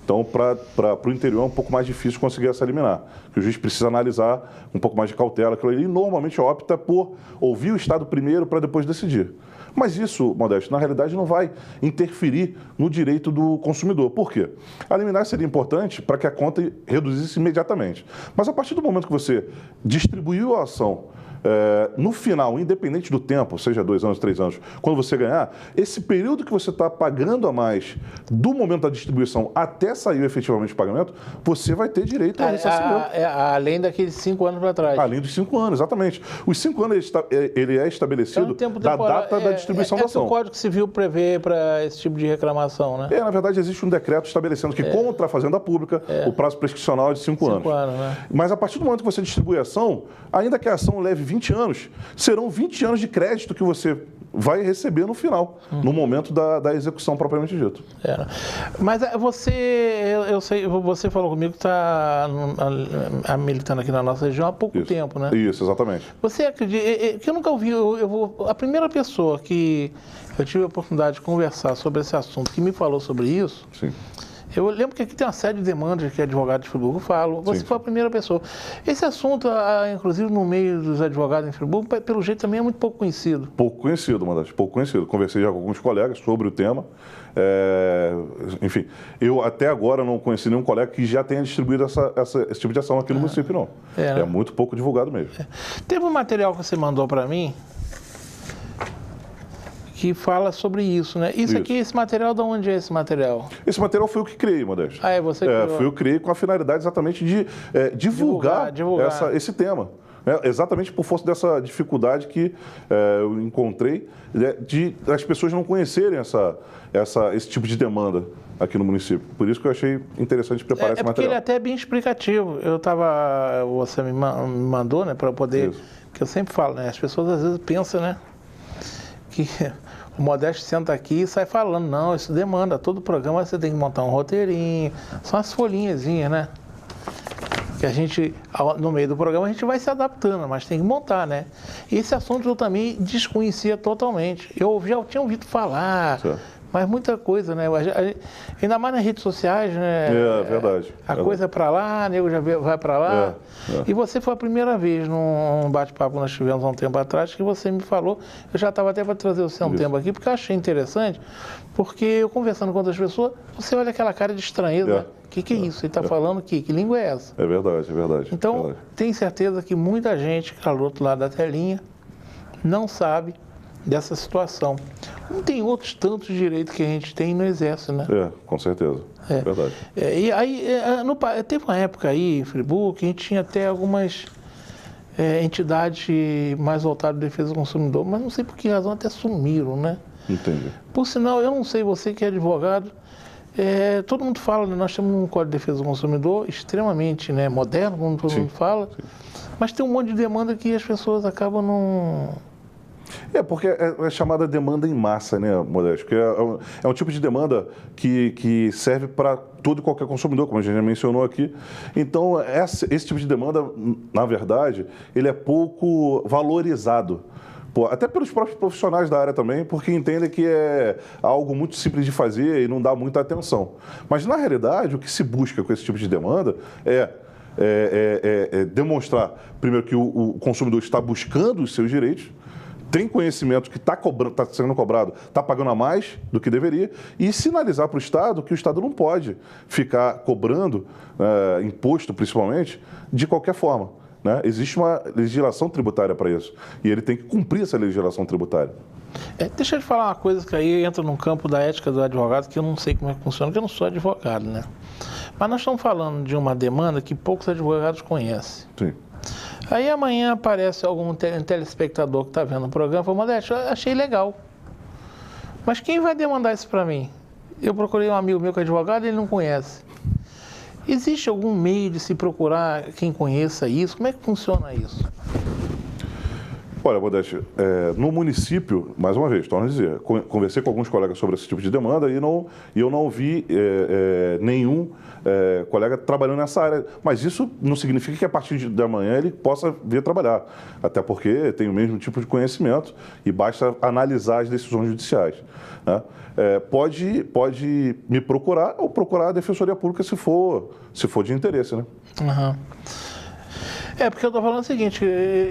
Speaker 3: Então, para o interior é um pouco mais difícil conseguir essa liminar, que o juiz precisa analisar com um pouco mais de cautela aquilo ali, e normalmente opta por ouvir o Estado primeiro para depois decidir. Mas isso, Modesto, na realidade não vai interferir no direito do consumidor. Por quê? A liminar seria importante para que a conta reduzisse imediatamente. Mas a partir do momento que você distribuiu a ação no final, independente do tempo, seja 2 anos, 3 anos, quando você ganhar, esse período que você está pagando a mais do momento da distribuição até saiu efetivamente o pagamento, você vai ter direito ao ressarcimento.
Speaker 2: Além daqueles 5 anos para trás.
Speaker 3: Além dos 5 anos, exatamente. Os 5 anos ele é estabelecido da data da distribuição da ação.
Speaker 2: O Código Civil prevê para esse tipo de reclamação, né?
Speaker 3: Na verdade, existe um decreto estabelecendo que contra a Fazenda Pública o prazo prescricional é de 5 anos.
Speaker 2: 5 anos, né?
Speaker 3: Mas a partir do momento que você distribui a ação, ainda que a ação leve 20 anos, serão 20 anos de crédito que você vai receber no final, no momento da execução propriamente dito.
Speaker 2: Mas eu sei, você falou comigo que está militando aqui na nossa região há pouco tempo, né?
Speaker 3: Isso, exatamente.
Speaker 2: Você acredita, que eu nunca ouvi, a primeira pessoa que eu tive a oportunidade de conversar sobre esse assunto, que me falou sobre isso,
Speaker 3: sim.
Speaker 2: Eu lembro que aqui tem uma série de demandas que advogados de Friburgo falam. Você foi a primeira pessoa. Esse assunto, inclusive no meio dos advogados em Friburgo, pelo jeito também é muito pouco conhecido.
Speaker 3: Pouco conhecido, Mandante, pouco conhecido. Conversei já com alguns colegas sobre o tema. Enfim, eu até agora não conheci nenhum colega que já tenha distribuído esse tipo de ação aqui no município, não.
Speaker 2: Né?
Speaker 3: É muito pouco divulgado mesmo.
Speaker 2: Teve um material que você mandou para mim que fala sobre isso, né? Isso aqui, esse material, de onde é esse material?
Speaker 3: Esse material foi eu que criei, Modesto.
Speaker 2: Você criou?
Speaker 3: Foi eu que criei com a finalidade exatamente de divulgar. Esse tema. Exatamente por força dessa dificuldade que eu encontrei de as pessoas não conhecerem esse tipo de demanda aqui no município. Por isso que eu achei interessante preparar esse material.
Speaker 2: Porque ele é até bem explicativo. Você me mandou, né, para poder... Que eu sempre falo, né? As pessoas às vezes pensam, né, que o Modesto senta aqui e sai falando. Não, isso demanda. Todo programa você tem que montar um roteirinho. São as folhinhazinhas, né? Que a gente, no meio do programa, a gente vai se adaptando, mas tem que montar, né? E esse assunto eu também desconhecia totalmente. Eu já tinha ouvido falar, mas muita coisa, né? Ainda mais nas redes sociais, né?
Speaker 3: Verdade.
Speaker 2: A coisa é para lá, o nego já vai para lá. E você foi a primeira vez num bate-papo que nós tivemos há um tempo atrás, que você me falou, eu já estava até para trazer o seu tempo aqui, porque eu achei interessante, porque eu conversando com outras pessoas, você olha aquela cara de estranheza. O que é isso? Ele está falando que língua é essa?
Speaker 3: É verdade, é verdade.
Speaker 2: Então, tenho certeza que muita gente que está do outro lado da telinha não sabe dessa situação. Não tem outros tantos direitos que a gente tem no Exército, né?
Speaker 3: Com certeza. É verdade.
Speaker 2: E aí, teve uma época aí em Friburgo que a gente tinha até algumas entidades mais voltadas à defesa do consumidor, mas não sei por que razão até sumiram, né?
Speaker 3: Entendi.
Speaker 2: Por sinal, eu não sei, você que é advogado, todo mundo fala, né? Nós temos um Código de Defesa do Consumidor extremamente, né, moderno, como todo mundo fala, mas tem um monte de demanda que as pessoas acabam não...
Speaker 3: Porque é chamada demanda em massa, né, Modesto? Que é um tipo de demanda que serve para todo e qualquer consumidor, como a gente já mencionou aqui. Então, esse tipo de demanda, na verdade, ele é pouco valorizado. Até pelos próprios profissionais da área também, porque entendem que é algo muito simples de fazer e não dá muita atenção. Mas, na realidade, o que se busca com esse tipo de demanda é demonstrar, primeiro, que o consumidor está buscando os seus direitos, tem conhecimento que está sendo cobrado, está pagando a mais do que deveria, e sinalizar para o Estado que o Estado não pode ficar cobrando imposto, principalmente, de qualquer forma. Né? Existe uma legislação tributária para isso, e ele tem que cumprir essa legislação tributária.
Speaker 2: Deixa eu te falar uma coisa que aí entra no campo da ética do advogado, que eu não sei como é que funciona, porque eu não sou advogado, né? Mas nós estamos falando de uma demanda que poucos advogados conhecem.
Speaker 3: Sim.
Speaker 2: Aí amanhã aparece algum telespectador que está vendo o programa e fala, Modesto, eu achei legal. Mas quem vai demandar isso para mim? Eu procurei um amigo meu que é advogado e ele não conhece. Existe algum meio de se procurar quem conheça isso? Como é que funciona isso?
Speaker 3: Olha, Modesto, no município, mais uma vez, torno a dizer, conversei com alguns colegas sobre esse tipo de demanda e eu não vi nenhum colega trabalhando nessa área. Mas isso não significa que a partir de amanhã ele possa vir trabalhar. Até porque tem o mesmo tipo de conhecimento e basta analisar as decisões judiciais. Né? Pode me procurar ou procurar a Defensoria Pública se for de interesse, né?
Speaker 2: Uhum. Porque eu estou falando o seguinte,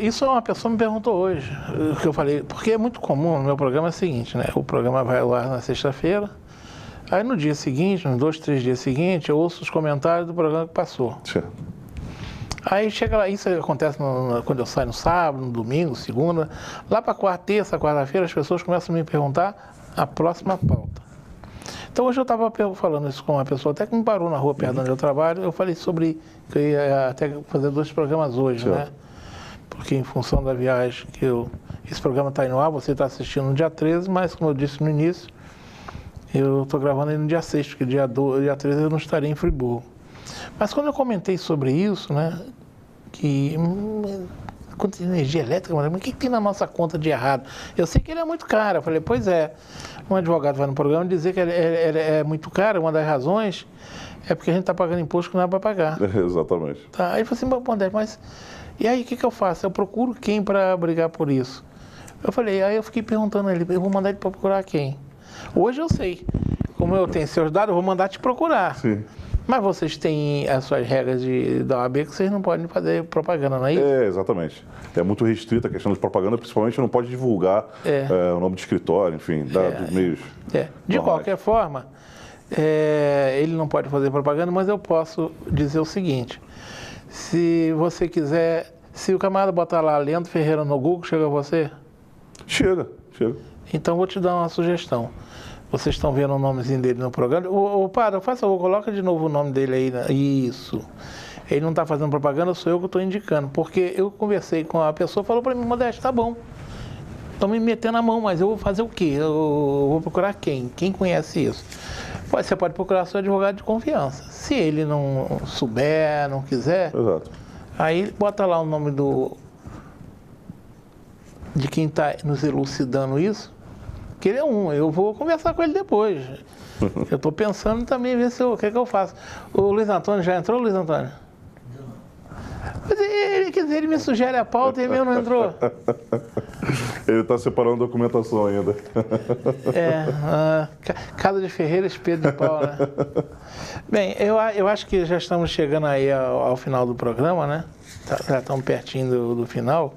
Speaker 2: isso uma pessoa me perguntou hoje, que eu falei, porque é muito comum no meu programa, é o seguinte, né? O programa vai ao ar na sexta-feira, aí no dia seguinte, nos 2, 3 dias seguintes, eu ouço os comentários do programa que passou.
Speaker 3: Sim.
Speaker 2: Aí chega lá, isso acontece quando eu saio no sábado, no domingo, segunda, lá para terça, quarta-feira, as pessoas começam a me perguntar a próxima pauta. Então hoje eu estava falando isso com uma pessoa até que me parou na rua perto de onde eu trabalho, eu falei sobre que eu ia até fazer 2 programas hoje, né? Porque em função da viagem esse programa está indo no ar, você está assistindo no dia 13, mas como eu disse no início, eu estou gravando aí no dia 6, porque dia 13 eu não estarei em Friburgo. Mas quando eu comentei sobre isso, né, que conta de energia elétrica, mas o que tem na nossa conta de errado? Eu sei que ele é muito caro. Eu falei, pois é. Um advogado vai no programa dizer que ele é muito caro, uma das razões é porque a gente está pagando imposto que não é para pagar.
Speaker 3: Exatamente.
Speaker 2: Tá? Aí eu falei assim, André, mas e aí o que eu faço? Eu procuro quem para brigar por isso? Eu falei, aí eu fiquei perguntando a ele, eu vou mandar ele para procurar quem? Hoje eu sei. Como eu tenho seus dados, eu vou mandar te procurar.
Speaker 3: Sim.
Speaker 2: Mas vocês têm as suas regras da OAB que vocês não podem fazer propaganda, não é isso?
Speaker 3: Exatamente. É muito restrita a questão de propaganda, principalmente não pode divulgar o nome de escritório, enfim, dos meios.
Speaker 2: De qualquer forma, ele não pode fazer propaganda, mas eu posso dizer o seguinte, se você quiser, se o camarada botar lá Leandro Ferreira no Google, chega a você?
Speaker 3: Chega.
Speaker 2: Então vou te dar uma sugestão. Vocês estão vendo o nomezinho dele no programa? Padre, faça favor, coloca de novo o nome dele aí. Isso. Ele não está fazendo propaganda, sou eu que estou indicando. Porque eu conversei com a pessoa e falou para mim, Modesto, tá bom. Estão me metendo a mão, mas eu vou fazer o quê? Eu vou procurar quem? Quem conhece isso? Você pode procurar seu advogado de confiança. Se ele não souber, não quiser,
Speaker 3: Exato.
Speaker 2: Aí bota lá o nome de quem está nos elucidando isso. Que ele é eu vou conversar com ele depois. Eu estou pensando também ver o que é que eu faço. O Luiz Antônio já entrou, Luiz Antônio? Mas ele me sugere a pauta e meu não entrou.
Speaker 3: Ele está separando a documentação ainda.
Speaker 2: Casa de Ferreira, Espelho de Pau, né? Bem, eu acho que já estamos chegando aí ao final do programa, né? Já estamos pertinho do final.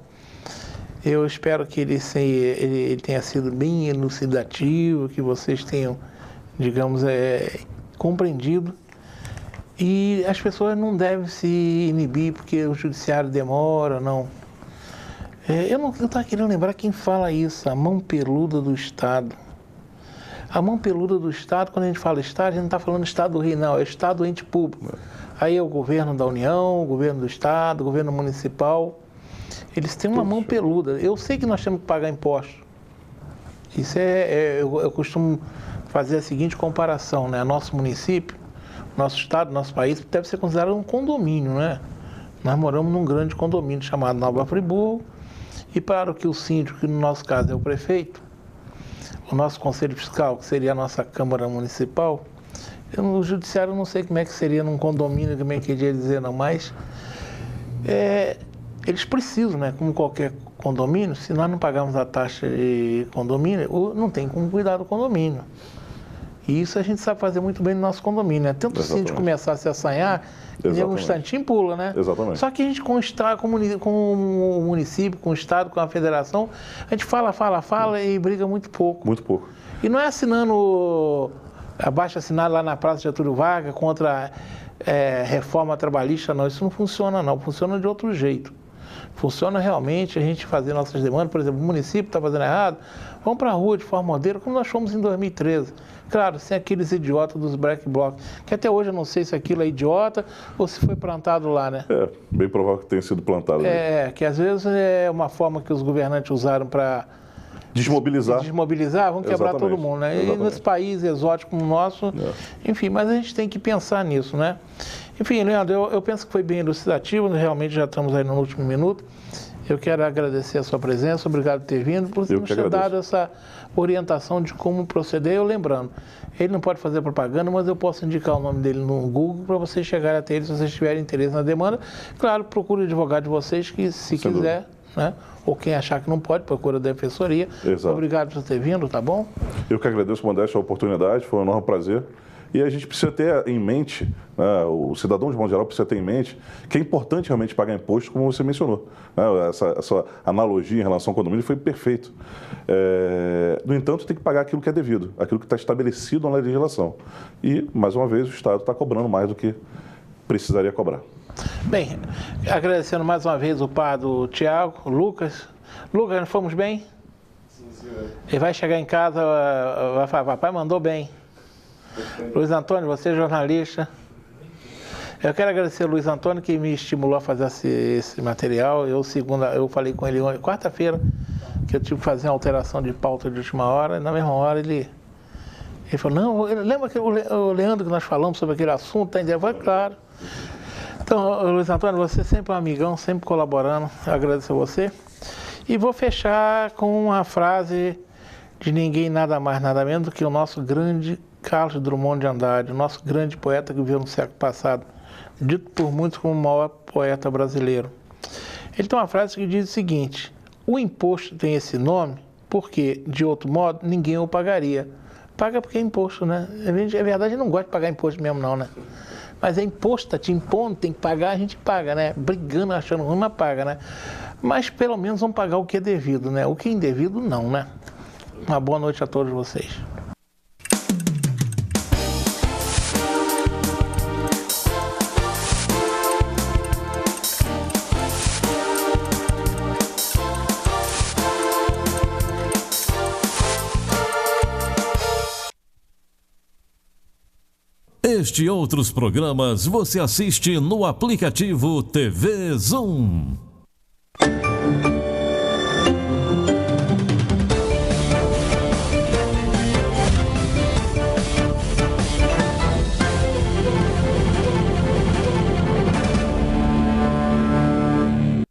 Speaker 2: Eu espero que ele tenha sido bem elucidativo, que vocês tenham, digamos, compreendido. E as pessoas não devem se inibir porque o judiciário demora, não. Eu estava querendo lembrar quem fala isso, a mão peluda do Estado. A mão peluda do Estado, quando a gente fala Estado, a gente não está falando Estado do Rio, não, é Estado do ente público. Aí é o governo da União, o governo do Estado, o governo municipal. Eles têm uma mão peluda. Eu sei que nós temos que pagar impostos. Isso eu costumo fazer a seguinte comparação, né? Nosso município, nosso estado, nosso país deve ser considerado um condomínio, né? Nós moramos num grande condomínio chamado Nova Friburgo e para que o síndico, que no nosso caso é o prefeito, o nosso conselho fiscal, que seria a nossa Câmara Municipal, no judiciário eu não sei como é que seria num condomínio, como é que ia dizer, não, mas eles precisam, né, como qualquer condomínio, se nós não pagarmos a taxa de condomínio, não tem como cuidar do condomínio. E isso a gente sabe fazer muito bem no nosso condomínio, né? Tanto o síndico começar a se assanhar, em um instantinho pula, né?
Speaker 3: Exatamente.
Speaker 2: Só que a gente com o município, com o Estado, com a federação, a gente fala e briga muito pouco.
Speaker 3: Muito pouco.
Speaker 2: E não é assinando, abaixo assinado lá na Praça Getúlio Vargas contra reforma trabalhista, não. Isso não funciona, não. Funciona de outro jeito. Funciona realmente a gente fazer nossas demandas. Por exemplo, o município está fazendo errado, vamos para a rua de forma ordeira, como nós fomos em 2013. Claro, sem aqueles idiotas dos black blocs, que até hoje eu não sei se aquilo é idiota ou se foi plantado lá, né?
Speaker 3: Bem provável que tenha sido plantado.
Speaker 2: Que às vezes é uma forma que os governantes usaram para
Speaker 3: desmobilizar,
Speaker 2: vamos quebrar todo mundo, né? E nesse país exótico como o nosso, enfim, mas a gente tem que pensar nisso, né? Enfim, Leandro, eu penso que foi bem elucidativo, realmente já estamos aí no último minuto. Eu quero agradecer a sua presença, obrigado por ter vindo, por nos ter dado essa orientação de como proceder. Eu lembrando, ele não pode fazer propaganda, mas eu posso indicar o nome dele no Google para vocês chegarem até ele se vocês tiverem interesse na demanda. Claro, procure o advogado de vocês que, se quiser, né? Ou quem achar que não pode, procura a defensoria.
Speaker 3: Exato.
Speaker 2: Obrigado por ter vindo, tá bom?
Speaker 3: Eu que agradeço, Modesto, a oportunidade, foi um enorme prazer. E a gente precisa ter em mente, né, o cidadão de modo geral precisa ter em mente que é importante realmente pagar imposto, como você mencionou. Né, essa analogia em relação ao condomínio foi perfeito. No entanto, tem que pagar aquilo que é devido, aquilo que está estabelecido na legislação. E, mais uma vez, o Estado está cobrando mais do que precisaria cobrar.
Speaker 2: Bem, agradecendo mais uma vez o padre Tiago, o Lucas. Lucas, nós fomos bem?
Speaker 7: Sim, senhor.
Speaker 2: Ele vai chegar em casa, vai falar, papai mandou bem. Luiz Antônio, você é jornalista. Eu quero agradecer ao Luiz Antônio que me estimulou a fazer esse material. Eu falei com ele quarta-feira que eu tive que fazer uma alteração de pauta de última hora. E na mesma hora ele falou, não, lembra que o Leandro que nós falamos sobre aquele assunto? Tá? Eu falei, claro. Então, Luiz Antônio, você sempre um amigão, sempre colaborando. Eu agradeço a você. E vou fechar com uma frase de ninguém nada mais, nada menos do que o nosso grande Carlos Drummond de Andrade, o nosso grande poeta que viveu no século passado, dito por muitos como o maior poeta brasileiro. Ele tem uma frase que diz o seguinte: o imposto tem esse nome porque, de outro modo, ninguém o pagaria. Paga porque é imposto, né? É verdade, a gente não gosta de pagar imposto mesmo não, né? Mas é imposto, tá te impondo, tem que pagar, a gente paga, né? Brigando, achando ruim, mas paga, né? Mas pelo menos vamos pagar o que é devido, né? O que é indevido, não, né? Uma boa noite a todos vocês.
Speaker 7: Este e outros programas você assiste no aplicativo TV Zoom.